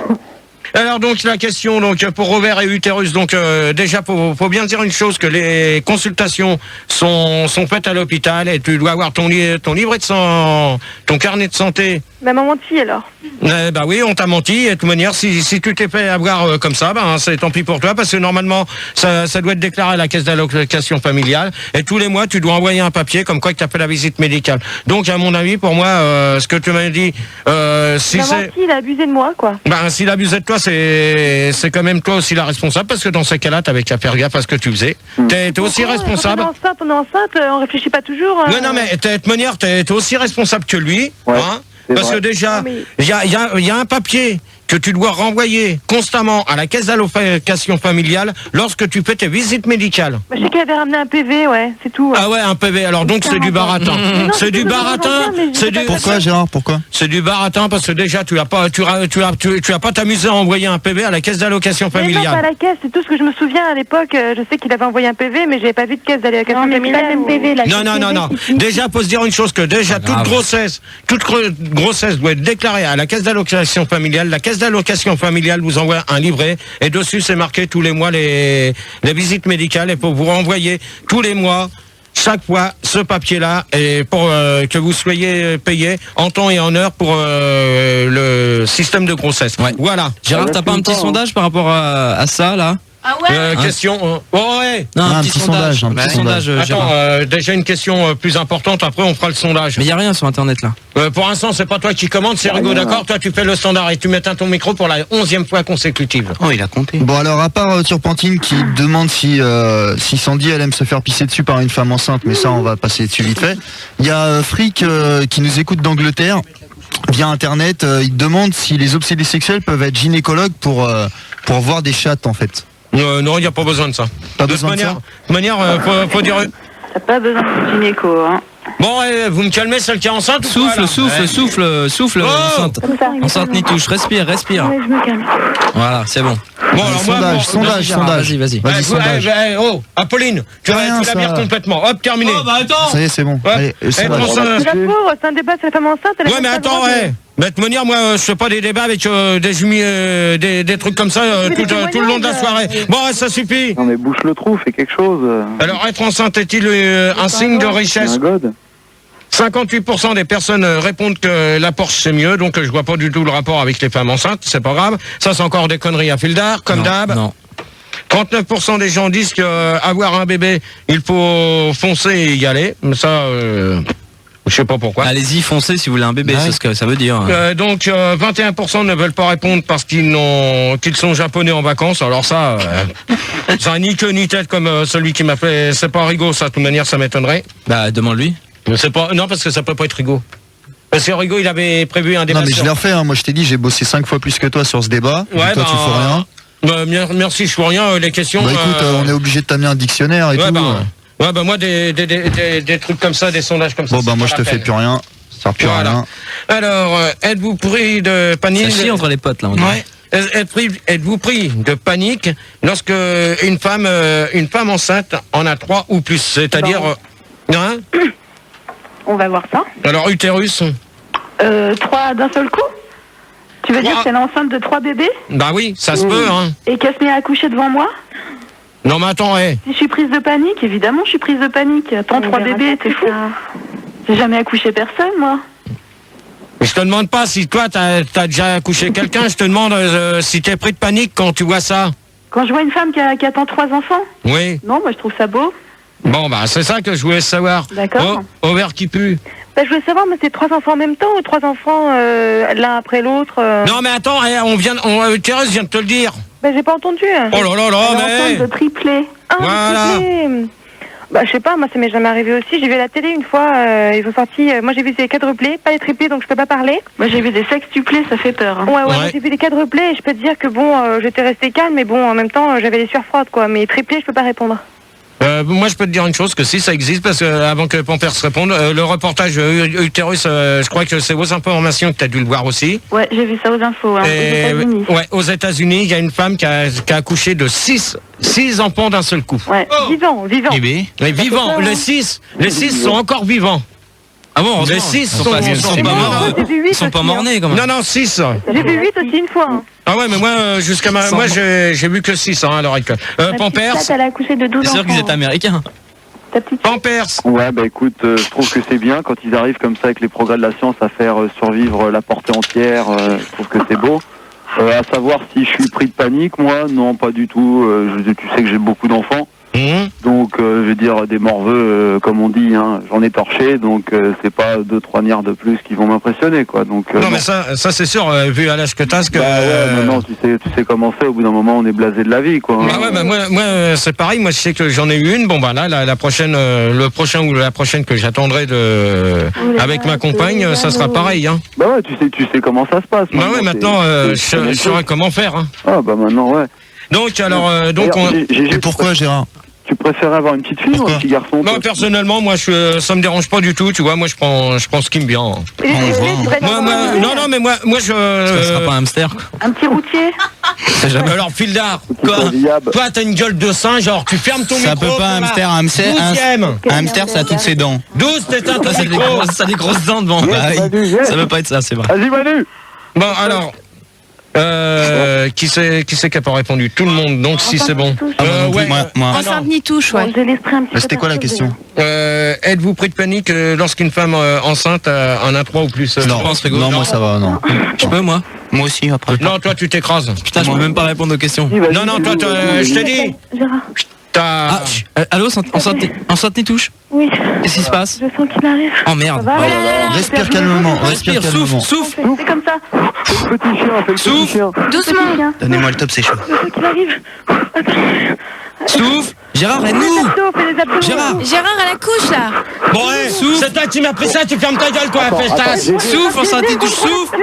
Alors donc la question donc pour Robert et Utérus, donc déjà faut bien dire une chose, que les consultations sont faites à l'hôpital et tu dois avoir ton livret de sang, ton carnet de santé. Bah m'a menti alors. Bah oui, on t'a menti, et de toute manière si tu t'es fait avoir comme ça, ben c'est tant pis pour toi, parce que normalement ça doit être déclaré à la caisse d'allocation familiale et tous les mois tu dois envoyer un papier comme quoi que tu as fait la visite médicale. Donc à mon avis, pour moi, ce que tu m'as dit, si c'est... menti, il a abusé de moi quoi. Ben s'il abusait de toi, c'est quand même toi aussi la responsable, parce que dans ces cas-là, t'avais qu'à faire gaffe à ce que tu faisais. T'es aussi responsable. On est enceinte, on réfléchit pas toujours. Non, mais de toute manière, t'es aussi responsable que lui, hein, parce que déjà, il y a un papier que tu dois renvoyer constamment à la caisse d'allocation familiale lorsque tu fais tes visites médicales. Bah, je sais qu'elle avait ramené un PV, ouais, c'est tout. Ah ouais, un PV, alors donc c'est du baratin. C'est du baratin. Pourquoi, Gérard, pourquoi? C'est du baratin, parce que déjà tu vas pas t'amuser à envoyer un PV à la caisse d'allocation familiale. Non, pas à la caisse, c'est tout ce que je me souviens à l'époque. Je sais qu'il avait envoyé un PV, mais j'avais pas vu de caisse d'allocation familiale. Non. Déjà, faut se dire une chose, que déjà toute grossesse doit être déclarée à la caisse d'allocation familiale. La caisse d'allocation familiale vous envoie un livret et dessus c'est marqué tous les mois les visites médicales, et pour vous renvoyer tous les mois, chaque fois, ce papier-là, et pour que vous soyez payé en temps et en heure pour le système de grossesse. Ouais. Voilà. Gérard, t'as pas un petit sondage par rapport à ça là? Ah ouais. Question. Ouais. Non, un petit sondage. Un petit sondage. Attends, déjà une question plus importante. Après, on fera le sondage. Mais y a rien sur Internet là. Pour l'instant, c'est pas toi qui commande, c'est Rigaud, d'accord? Toi, tu fais le standard et tu mets ton micro pour la 11e fois consécutive. Oh, il a compté. Bon, alors à part Turpentine qui demande si Sandy elle aime se faire pisser dessus par une femme enceinte, mais ça on va passer dessus vite fait. Il y a Frick qui nous écoute d'Angleterre via Internet. Il demande si les obsédés sexuels peuvent être gynécologues pour voir des chattes en fait. Non, il n'y a pas besoin de ça. Pas besoin de ça. De manière, faut dire... T'as pas besoin de gynéco, hein. Bon, vous me calmez, celle qui est enceinte? Souffle, enceinte Nitouche, respire. Ouais, je me calme. Voilà, c'est bon. Bon, alors sondage. Vas-y. Oh, Apolline, tu la bière complètement. Hop, terminé. Oh, bah attends. Ça y est, c'est bon. Allez, C'est la pauvre, c'est un débat sur la femme enceinte. Ouais, mais attends, Mais de toute manière, moi, je fais pas des débats avec des trucs comme ça tout le long de la soirée. Bon, ça suffit. Non, mais bouche le trou, fais quelque chose. Alors, être enceinte est-il un signe de richesse? Un god. 58% des personnes répondent que la Porsche c'est mieux, donc je vois pas du tout le rapport avec les femmes enceintes, c'est pas grave. Ça c'est encore des conneries à fil d'art, comme d'hab. Non. 39% des gens disent que avoir un bébé, il faut foncer et y aller. Mais ça, je sais pas pourquoi. Allez-y, foncez si vous voulez un bébé, c'est ce que ça veut dire. Donc 21% ne veulent pas répondre parce qu'ils sont japonais en vacances. Alors ça, ça ni queue ni tête comme celui qui m'a fait. C'est pas Rigaud, ça. De toute manière, ça m'étonnerait. Bah demande-lui. Non, parce que ça peut pas être Rigaud. Parce que Rigaud, il avait prévu un débat. Non, mais je l'ai refait. Moi, je t'ai dit, j'ai bossé 5 fois plus que toi sur ce débat. Ouais, toi, tu fais rien. Merci, je fais rien. Les questions. Bah écoute, on est obligé de t'amener un dictionnaire et tout. Ouais, bah moi, des trucs comme ça, des sondages comme ça. Bon, bah moi, je te fais plus rien. Ça sert plus à rien. Alors, êtes-vous pris de panique? Ça chie entre les potes, là. Ouais. Êtes-vous pris de panique lorsque une femme enceinte en a 3 ou plus? C'est-à-dire... Hein? On va voir ça. Alors, utérus? 3 d'un seul coup? Tu veux dire qu'elle est enceinte de 3 bébés? Bah oui, ça se peut, hein. Et qu'elle se met à accoucher devant moi? Non, mais attends, Si je suis prise de panique, évidemment, je suis prise de panique. Attends, 3 bébés, t'es fou? J'ai jamais accouché personne, moi. Je te demande pas si toi, t'as déjà accouché quelqu'un. Je te demande si t'es pris de panique quand tu vois ça. Quand je vois une femme qui attend 3 enfants? Oui. Non, moi, je trouve ça beau. Bon, bah, c'est ça que je voulais savoir. D'accord. Ovaire qui pue. Bah, je voulais savoir, mais c'est 3 enfants en même temps ou 3 enfants l'un après l'autre Non, mais attends, Thérèse vient de te le dire. Bah, j'ai pas entendu. Oh là là là, mais... de triplé. Ah, voilà. Triplé. Bah, je sais pas, moi, ça m'est jamais arrivé aussi. J'ai vu à la télé une fois, ils ont sorti... moi, j'ai vu des quadruplés, pas les triplés, donc je peux pas parler. Moi, j'ai vu des sextuplés, ça fait peur. Hein. Ouais. J'ai vu des quadruplés, et je peux te dire que, bon, j'étais restée calme, mais bon, en même temps, j'avais les sueurs froides, quoi. Mais triplés, je peux pas répondre. Moi, je peux te dire une chose, que si ça existe, parce que avant que Pampers réponde, le reportage Utérus, je crois que c'est vos informations que tu as dû le voir aussi. Ouais, j'ai vu ça aux infos, hein, aux États-Unis. Ouais, aux États-Unis, il y a une femme qui a accouché de 6 enfants d'un seul coup. Ouais, vivants. Mais vivants, les 6 sont encore vivants. Ah bon, les 6 sont pas morts-nés, quand même. Non, 6. J'ai vu 8 aussi une fois. Hein. Ah ouais, mais moi, moi, j'ai vu que 6 à l'heure actuelle. Pampers. Elle a accouché de 12 enfants. C'est sûr qu'ils étaient américains. Pampers. Ouais, bah écoute, je trouve que c'est bien quand ils arrivent comme ça avec les progrès de la science à faire survivre la portée entière. Je trouve que c'est beau. À savoir si je suis pris de panique, moi, non, pas du tout. Tu sais que j'ai beaucoup d'enfants. Donc, je veux dire, des morveux, comme on dit, hein, j'en ai torché, donc c'est pas 2-3 niards de plus qui vont m'impressionner, quoi. Donc, non, mais ça c'est sûr, vu à l'âge que t'as, que... Bah ouais, maintenant, tu sais comment c'est, au bout d'un moment, on est blasé de la vie, quoi. Bah ouais, bah moi c'est pareil, moi je sais que j'en ai eu une, bon bah là, la prochaine, le prochain ou la prochaine que j'attendrai avec ma compagne, ça sera pareil, hein. Bah ouais, tu sais comment ça se passe. Bah ouais, maintenant, je saurais comment faire, hein. Ah bah maintenant, ouais. Donc, alors, Et pourquoi, Gérard? Tu préférais avoir une petite fille ou un petit garçon? Non, personnellement, moi, ça me dérange pas du tout, tu vois, moi, je prends ce qui me vient. Non, mais moi, Ça sera pas un hamster, quoi. Un petit routier. Alors, fil d'art, quoi? Toi, t'as une gueule de singe, genre, tu fermes ton micro. Ça peut pas un hamster, un hamster, ça a toutes ses dents. 12, t'éteins ton micro. Ça a des grosses dents devant. Ça veut pas être ça, c'est vrai. Vas-y, Manu. Bon, alors... qui c'est qui a pas répondu? Tout le monde, donc si c'est bon. Ouais. Moi. Enceinte ni touche, ouais. J'ai l'esprit un petit peu. C'était quoi la question? Êtes-vous pris de panique lorsqu'une femme enceinte en a 3 ou plus? Non, moi ça va, non. Je peux, moi? Moi aussi, après. Non, toi tu t'écrases. Putain, je peux même pas répondre aux questions. Non, toi, je t'ai dit. Allô, enceinte ni touche? Oui. Qu'est-ce qui se passe? Je sens qu'il arrive. Oh merde. Respire calmement, Respire, souffle. C'est comme ça. Fais le petit chien, fais le petit chien. Doucement. Donnez-moi le top, c'est chaud. Je sens qu'il arrive. Attends. Souffle. Gérard, aide-nous. Gérard à la couche, là. Bon, c'est toi qui m'as pris ça, tu fermes ta gueule, toi, festas. Souffle, enceinte ni touche, souffle.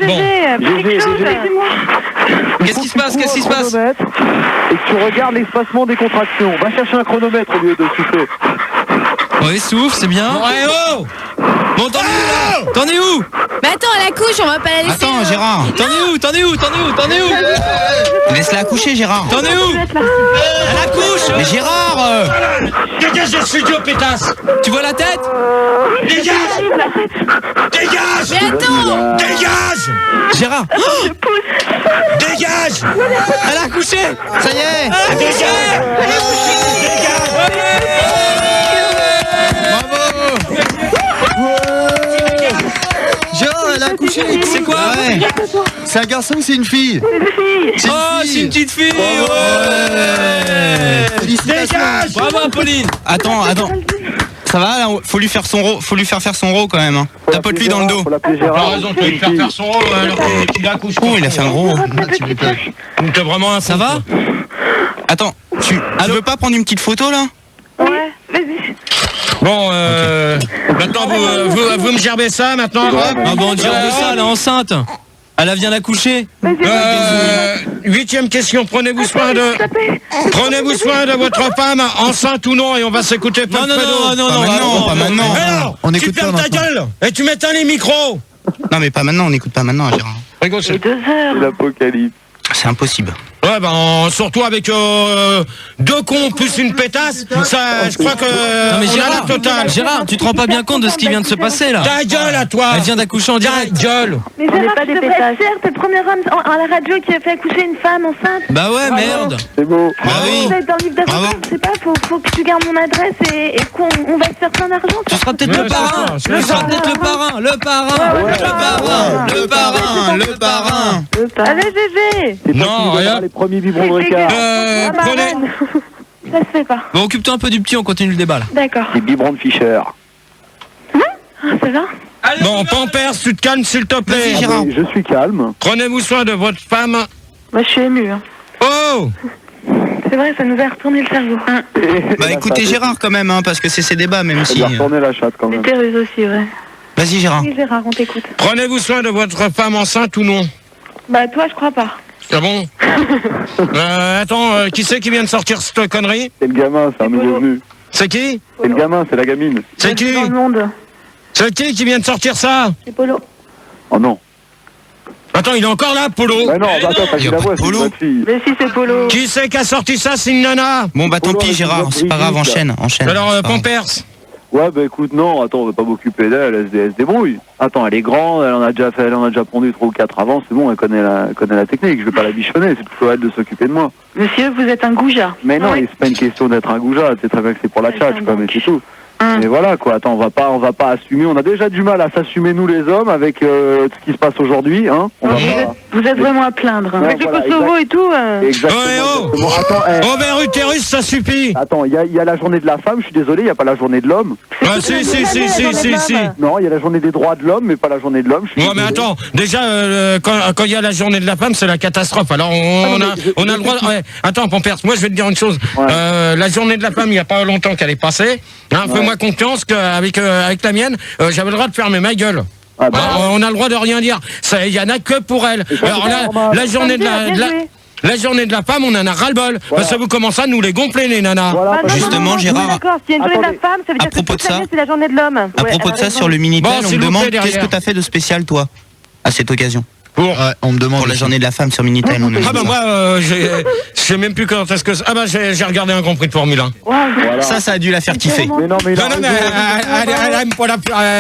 Bon. Qu'est-ce qui se passe? Et que tu regardes l'espacement des contractions. Va chercher un chronomètre au lieu de souffler. Ouais, souffle, c'est bien. Ouais, oh. Bon, t'en es où? Mais attends, à la couche, on va pas la laisser. Attends, Gérard. T'en es où? Laisse-la accoucher, Gérard. T'en es où? À la couche. Mais Gérard Dégage le studio, pétasse. Tu vois la tête? Dégage. Mais attends. Dégage. Gérard. Dégage. Elle a accouché. Ça y est. Dégage. Bravo. accouché. C'est quoi? C'est un garçon ou c'est une fille? Oh, c'est une petite fille. Dégage. Bravo, Apolline. Attends. Ça va là, faut lui faire faire son rôle quand même. Hein. Tapote-lui dans le dos. T'as raison, tu peux lui faire son rôle alors qu'il accouche. Oh, il a fait un gros. T'es vraiment un. Ça va? Attends, tu veux pas prendre une petite photo là? Ouais, vas-y. Bon, maintenant vous me gerbez ça maintenant. Ah bon, on gerbe ça, elle est enceinte. Elle vient d'accoucher. 8e question, prenez-vous soin de votre femme, enceinte ou non, et on va s'écouter pas de pas maintenant. Alors, On tu écoute fermes pas ta gueule et tu m'éteins les micros. Non mais pas maintenant, on n'écoute pas maintenant, Gérard. C'est 2 heures. L'apocalypse. C'est impossible. Ouais, ben surtout avec 2 cons plus une pétasse, ça, je crois que Non mais on a la totale. Gérard, tu te rends pas bien compte de ce qui vient de se passer là? Ta gueule à toi. Elle vient d'accoucher en direct. Ta gueule. Mais On n'est Gérard, pas tu des devrais pétasses. être fier, t'es le premier homme à la radio qui a fait accoucher une femme enceinte. Bah ouais, merde. C'est beau. Bah oui. Vous êtes dans le livre Bravo. d'avocat, je sais pas, faut que tu gardes mon adresse et qu'on va se faire plein d'argent. Tu seras peut-être le parrain. Tu seras peut-être le parrain. Le parrain. Allez, bébé. C'est Non, toi qui nous rien. donneras les premiers biberons de Ricard. Prenez. Ça se fait pas. Bon, occupe-toi un peu du petit, on continue le débat là. D'accord. Les biberons de Fischer. Ah, ça va? Bon, Pampers, tu te calmes s'il te plaît. Oui, je suis calme. Prenez-vous soin de votre femme. Moi, je suis émue. Hein. Oh. C'est vrai, ça nous a retourné le cerveau. Bah écoutez Gérard quand même, hein, parce que c'est ses débats même Ça si. lui a retourné la chatte quand même. Terreuse aussi, ouais. Vas-y Gérard. Oui, Gérard, on t'écoute. Prenez-vous soin de votre femme enceinte ou non? Bah, toi, je crois pas. C'est bon. Attends, qui c'est qui vient de sortir cette connerie? C'est le gamin, c'est un nouveau venu. C'est qui? C'est le gamin, c'est la gamine. C'est qui? Dans le monde. C'est qui vient de sortir ça? C'est Polo. Oh non. Attends, il est encore là, Polo. Bah non, attends, t'as Il y dit a la pas voix, de c'est Polo. une bonne fille. Mais si, c'est Polo. Qui c'est qui a sorti ça? C'est une nana. Bon bah tant Polo, pis Gérard, c'est pas grave, enchaîne. Alors, C'est pas grave. Pampers. Ouais, bah écoute, non, attends, on va pas m'occuper d'elle, elle se débrouille. Attends, elle est grande, elle en a déjà pondu 3 ou 4 avant, c'est bon, elle connaît la technique, je vais pas la bichonner, c'est plutôt elle de s'occuper de moi. Monsieur, vous êtes un goujat. Mais non, Oui. c'est pas une question d'être un goujat, c'est très bien que c'est pour la tchatche, quoi, mais c'est tout. Mais voilà, quoi, attends, on va pas assumer, on a déjà du mal à s'assumer, nous les hommes, avec ce qui se passe aujourd'hui, hein. On va pas... Vous êtes vraiment à plaindre. Hein. Ouais, Avec le voilà, Kosovo et tout. Exactement. Ouais, oh. exactement. Attends, Ovaire utérus, ça suffit. attends, il y a la journée de la femme, je suis désolé, il n'y a pas la journée de l'homme. Ah, si. Non, il y a la journée des droits de l'homme, mais pas la journée de l'homme. je suis Ouais, mais désolé. attends, déjà, quand il y a la journée de la femme, c'est la catastrophe. Alors, on a le droit... Ouais. Attends, Pampers, moi, je vais te dire une chose. Ouais. La journée de la femme, il n'y a pas longtemps qu'elle est passée. Hein, fais-moi confiance qu'avec la mienne, j'avais le droit de fermer ma gueule. Ah bah, On a le droit de rien dire. Il y en a que pour elle. Alors là, la journée de la journée de la femme, on en a ras-le-bol. Voilà. Ça vous commence à nous les gonfler, les nanas. voilà, parce que- Justement, Gérard, D'accord, s'il y a une journée de la femme, ça veut à dire que propos toute de ça- l'année, c'est la journée de l'homme. à propos de ça sur le Minitel, Bon, on s'il me vous demande plaît, derrière. qu'est-ce que t'as fait de spécial toi à cette occasion Pour... Ouais, on me demande. pour la journée de la femme sur Minitel. On me Ah demande bah ça. moi, je sais même plus quand est-ce que... Ah bah j'ai regardé un Grand Prix de Formule 1. Voilà. Ça a dû la faire kiffer. Mais non, mais il a Non, mais raison.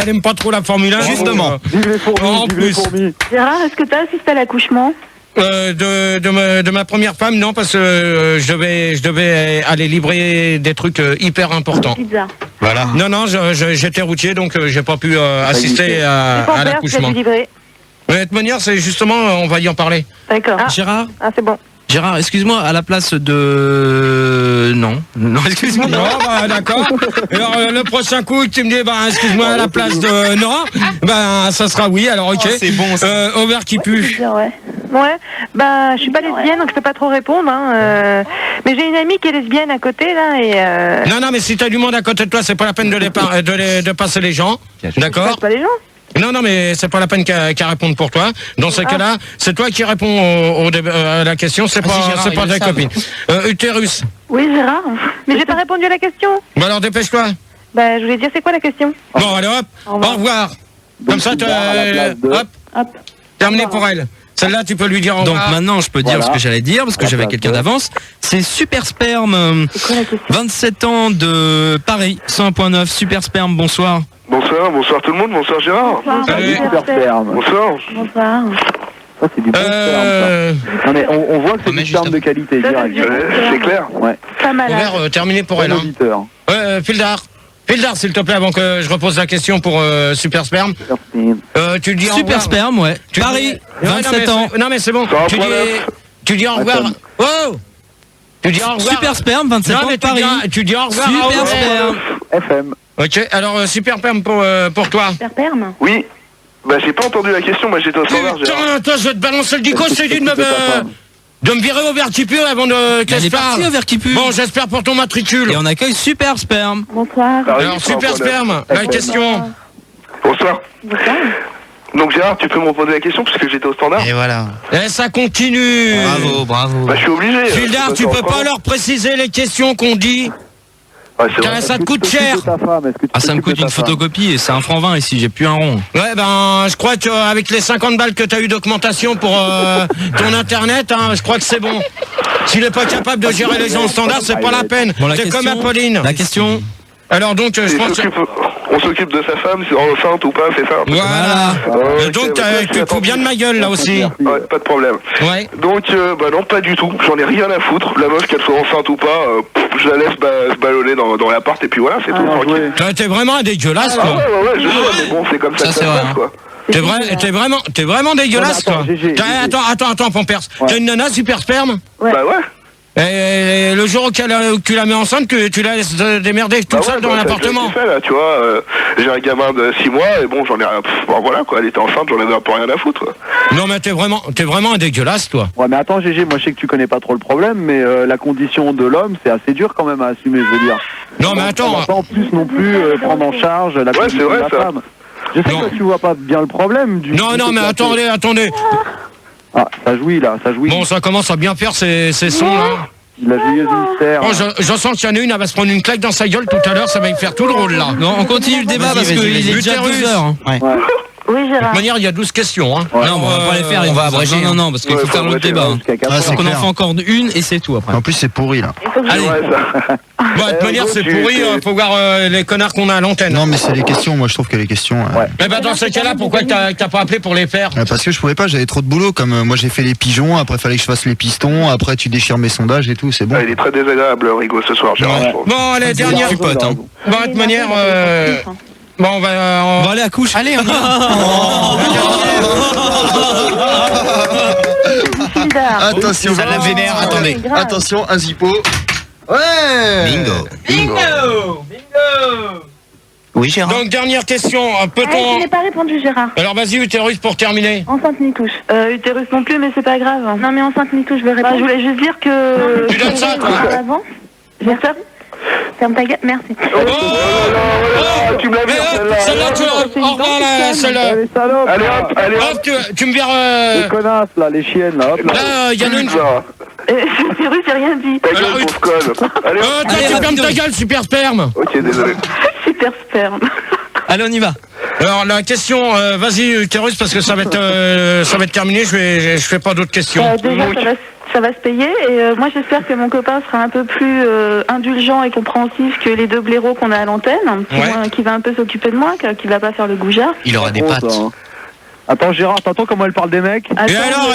elle aime pas trop la Formule 1. Justement. Vive les fourmis, En vive les plus. fourmis. Gérard, est-ce que tu as assisté à l'accouchement? De ma première femme, non, parce que je devais aller livrer des trucs hyper importants. Pizza. Voilà. Non, j'étais routier, donc j'ai pas pu assister à C'est ton père qui a l'accouchement. dû livrer. De toute manière, c'est justement, on va y en parler. D'accord. Gérard, Ah, c'est bon. excuse-moi, à la place de... Non, excuse-moi. Non, bah d'accord. Alors le prochain coup, tu me dis, bah excuse-moi, à la place de non, bah ça sera oui, alors ok. Oh, c'est bon, ça. Ovaire qui pue. Pizza, ouais. Ouais, bah je suis pas lesbienne donc je peux pas trop répondre. Hein, mais j'ai une amie qui est lesbienne à côté là et. Non, mais si t'as du monde à côté de toi, c'est pas la peine de passer les gens. D'accord? passe pas les gens. Non, mais c'est pas la peine qu'à répondre pour toi. Dans ce cas-là, c'est toi qui réponds à la question, c'est pas, Gérard, c'est pas ils ta le savent. copine. Utérus. Oui, Gérard. Mais j'ai pas répondu à la question. Bon alors dépêche-toi. Bah je voulais dire c'est quoi la question. Bon allez hop, au revoir. Comme ça, tu barres à la place de- hop, terminé pour elle. Celle-là, tu peux lui dire au Donc revoir. maintenant, je peux dire Voilà. ce que j'allais dire, parce que À la j'avais place quelqu'un de- d'avance. C'est Super Sperme, C'est quoi la question 27 ans de Paris, 101.9, Super Sperme, bonsoir. Bonsoir tout le monde, bonsoir Gérard. Salut. Super sperme. Bonsoir. Bonsoir. Ça, c'est du bon sperme, ça. Non, mais on voit que c'est mais du juste sperme de qualité, direct. C'est clair. Ouais. Pas malade. Ovaire, terminé pour Bon elle. Hein. auditeur. Fildar. Pildar, s'il te plaît, avant que je repose la question pour Super Sperme. Tu dis Super Sperme, ouais. Paris, 27 ans. Non mais c'est bon. Tu dis au revoir. Oh. Tu dis au revoir. Super Sperme, 27 ans, Paris. Tu dis au revoir. Super Sperme. FM. Ok, alors Super Sperme pour toi. Super Sperme. Oui. Bah j'ai pas entendu la question, moi j'étais au standard. Putain, toi je vais te balancer le dico, je t'ai dit de me virer au vertipu avant que je parle. Au vertipu. Bon, j'espère pour ton matricule. Et on accueille Super Sperme. Bonsoir. Alors Super Sperme, la question. Bonsoir. Bonsoir. Donc Gérard, tu peux me reposer la question parce que j'étais au standard. Et voilà. Et ça continue. Bravo. Bah je suis obligé. Pildar, tu peux pas leur préciser les questions qu'on dit. Ouais, c'est vrai. Ça te coûte cher. Ah, ça me coûte une photocopie et c'est 1 franc 20 ici, j'ai plus un rond. Ouais, ben, je crois qu'avec les 50 balles que t'as eu d'augmentation pour ton internet, hein, je crois que c'est bon. S'il est pas capable de gérer les gens au standard, c'est pas la peine. Bon, c'est comme Apolline. La question. Alors donc, je pense que... On s'occupe de sa femme, si on enceinte ou pas, c'est ça. Voilà. Donc tu fous bien de ma gueule là aussi. Ouais, pas de problème. Ouais. Donc, bah non, pas du tout. J'en ai rien à foutre. La meuf, qu'elle soit enceinte ou pas, je la laisse se ballonner dans l'appart et puis voilà, c'est tout. Tranquille. T'es vraiment un dégueulasse, quoi. Ouais, je sais, mais bon, c'est comme ça que ça se passe, quoi. T'es vraiment dégueulasse, Non, mais toi. Attends, Pampers. T'as une nana Super Sperme? Bah ouais. Et le jour où tu la mets enceinte, tu la laisses démerder toute seule dans l'appartement. Fait, là, tu vois, j'ai un gamin de 6 mois et bon, j'en ai rien. Bon, voilà quoi, elle était enceinte, j'en avais un peu rien à foutre. Quoi. Non mais t'es vraiment un dégueulasse, toi. Ouais, mais attends, GG, moi je sais que tu connais pas trop le problème, mais la condition de l'homme, c'est assez dur quand même à assumer, je veux dire. Non mais attends. On va pas en plus non plus prendre en charge la condition de la femme. Je sais que tu vois pas bien le problème du. Non, mais attendez. Ah, ça jouit là, ça jouit. Bon, ça commence à bien faire ces sons là. La joyeuse mystère. Oh, je sens qu'il y en a une, elle va se prendre une claque dans sa gueule tout à l'heure, ça va y faire tout le rôle là. Non, on continue le débat parce qu'il est déjà 12 heures. Hein. Ouais. Oui, Gérard. De toute manière, il y a 12 questions. Hein. Ouais, non, on va pas les faire. On va abréger. Non, parce qu'il faut faire le débat. Donc on en fait encore une et c'est tout après. En plus, c'est pourri là. Allez. Bon, de toute manière, c'est pourri, faut voir les connards qu'on a à l'antenne. Non, mais c'est les questions, moi je trouve que les questions. Mais bah, dans ce cas-là, pourquoi t'as pas appelé pour les faire? Parce que je pouvais pas, j'avais trop de boulot. Comme moi j'ai fait les pigeons, après fallait que je fasse les pistons, après tu déchires mes sondages et tout, c'est bon. Il est très désagréable, Rigo, ce soir, Gérard. Bon, allez, dernière. Bon, de toute manière, bon, on va aller à couche. Allez, on y va. Attention, ça la vénère, attendez. Attention, un zippo. Ouais. Bingo. Oui, Gérard. Donc, dernière question. Je n'ai pas répondu, Gérard. Alors, vas-y, Utérus, pour terminer. Enceinte ni touche. Utérus non plus, mais c'est pas grave. Non, mais enceinte ni touche, je vais répondre. Je voulais juste dire que... Tu donnes ça, toi? Avant. J'ai ça. Ferme ta gueule, merci. Tu me l'as vu, celle-là, tu l'as. Au revoir, celle-là. Allez, hop. Tu me vires. Les connasses, là, les chiennes, là, hop. Là, il y en a une. Utérus, j'ai rien dit. Ta gueule, pauvre conne. Allez, toi, tu fermes ta gueule, Super Sperme. Ok, désolé. Super Sperme. Allez, on y va. Alors, la question, vas-y, Utérus, parce que ça va être terminé, je fais pas d'autres questions. Déjà, ça va se payer et moi j'espère que mon copain sera un peu plus indulgent et compréhensif que les deux blaireaux qu'on a à l'antenne, qui va un peu s'occuper de moi, qui va pas faire le goujat. Il aura des pattes. Attends Gérard, t'entends comment elle parle des mecs? Et alors,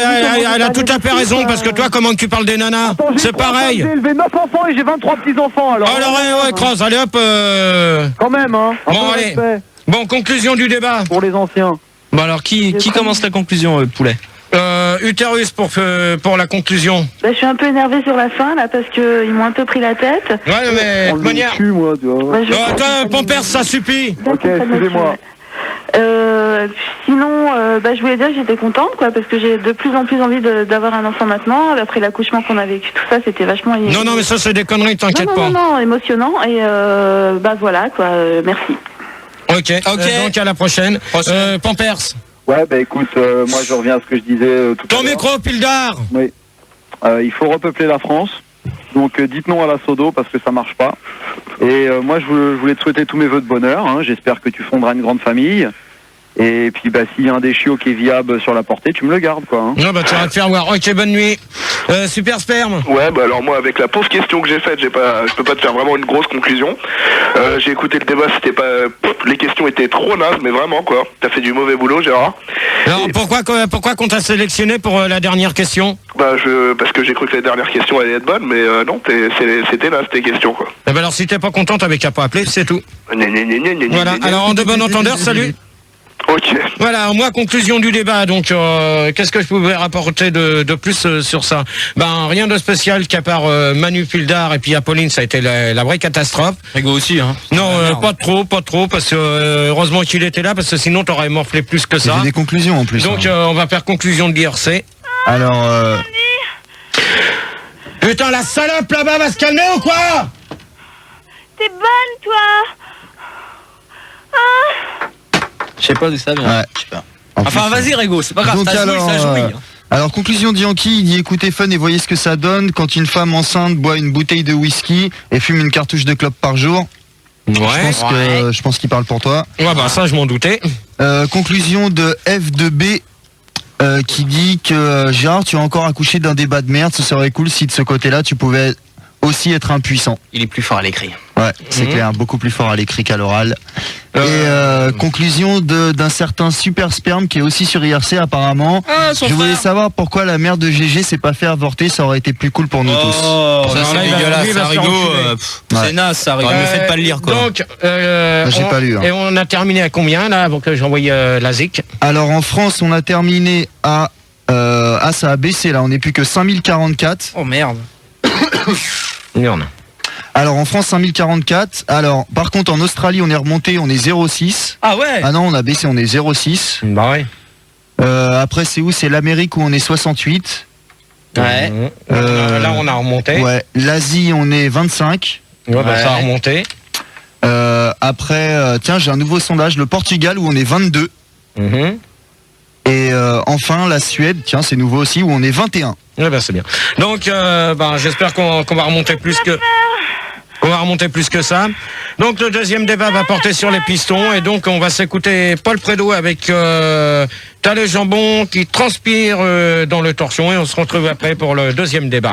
elle a tout à fait raison, parce que toi, comment tu parles des nanas? C'est pareil. J'ai élevé 9 enfants et j'ai 23 petits-enfants, alors... Alors, ouais, cross, allez hop... Quand même, hein. Bon, allez. Bon, conclusion du débat. Pour les anciens. Bon, alors, qui commence la conclusion, Poulet? Utérus pour la conclusion. Je suis un peu énervé sur la fin là parce que ils m'ont un peu pris la tête. Ouais mais de manière. Moi, tu vois. Toi, Pampers, ça suffit. Ok, excusez-moi. Sinon, je voulais dire que j'étais contente quoi parce que j'ai de plus en plus envie d'avoir un enfant maintenant. Après l'accouchement qu'on a vécu, tout ça, c'était vachement. Non, mais ça c'est des conneries, t'inquiète pas. Non, émotionnant et voilà quoi. Merci. Ok. Donc à la prochaine. Pampers. Ouais, écoute, moi je reviens à ce que je disais tout à l'heure. Ton micro, Pildar. Oui. Il faut repeupler la France. Donc dites non à la Sodo parce que ça marche pas. Et moi je voulais te souhaiter tous mes vœux de bonheur. Hein. J'espère que tu fonderas une grande famille. Et puis s'il y a un des chiots qui est viable sur la portée, tu me le gardes quoi. Non tu vas te faire voir. Ok, bonne nuit. Super Sperme. Ouais, alors moi avec la pauvre question que j'ai faite, je peux pas te faire vraiment une grosse conclusion. J'ai écouté le débat, c'était pas, les questions étaient trop nazes, mais vraiment quoi. T'as fait du mauvais boulot, Gérard. Alors pourquoi qu'on t'a sélectionné pour la dernière question? Parce que j'ai cru que la dernière question allait être bonne, mais non, c'était naze tes questions quoi. Alors si t'es pas content, t'avais qu'à pas appeler, c'est tout. Voilà. Alors en de bon entendeur, salut. Ok. Voilà, moi, conclusion du débat. Donc, qu'est-ce que je pouvais rapporter de plus sur ça? Rien de spécial qu'à part Manu Pildar et puis Apolline, ça a été la vraie catastrophe. Ego aussi, hein. Non, pas trop, parce que heureusement qu'il était là, parce que sinon t'aurais morflé plus que ça. J'ai des conclusions en plus. Donc, on va faire conclusion de l'IRC. Alors. Putain, la salope là-bas va se calmer ou quoi? T'es bonne, toi. Je sais pas d'où ça vient. Ouais. Je sais pas. Enfin, vas-y, Régo, c'est pas grave. Donc, T'as joué, ça jouit. Alors, conclusion de Yankee, il dit écoutez Fun et voyez ce que ça donne quand une femme enceinte boit une bouteille de whisky et fume une cartouche de clope par jour. Je pense qu'il parle pour toi. Ouais, ça, je m'en doutais. Conclusion de F2B qui dit que Gérard, tu as encore accouché d'un débat de merde. Ce serait cool si de ce côté-là, tu pouvais aussi être impuissant. Il est plus fort à l'écrit. Ouais, c'est clair, beaucoup plus fort à l'écrit qu'à l'oral. Et conclusion d'un certain Super Sperme qui est aussi sur IRC apparemment. Je voulais savoir pourquoi la mère de GG s'est pas fait avorter, ça aurait été plus cool pour nous tous. Ça c'est dégueulasse, ça Rigo. C'est naze, ça Rigo. Ne faites pas le lire quoi. Donc, j'ai pas lu. Et on a terminé à combien là avant que j'envoie la ZIC? Alors en France, on a terminé à ça a baissé là, on n'est plus que 5044. Oh merde. Merde. Alors en France 5044. Alors par contre en Australie on est remonté, on est 0,6. Ah ouais. Ah non on a baissé, on est 0,6. Bah ouais. Après c'est où? C'est l'Amérique où on est 68. Ouais. Là on a remonté. Ouais. L'Asie on est 25. Ouais, ça a remonté. Après tiens j'ai un nouveau sondage, le Portugal où on est 22. Et enfin la Suède, tiens c'est nouveau aussi où on est 21. Ouais, c'est bien. Donc j'espère qu'on va remonter plus que. On va remonter plus que ça. Donc le deuxième débat va porter sur les pistons et donc on va s'écouter Paul Prédo avec T'as le jambon qui transpire dans le torchon et on se retrouve après pour le deuxième débat.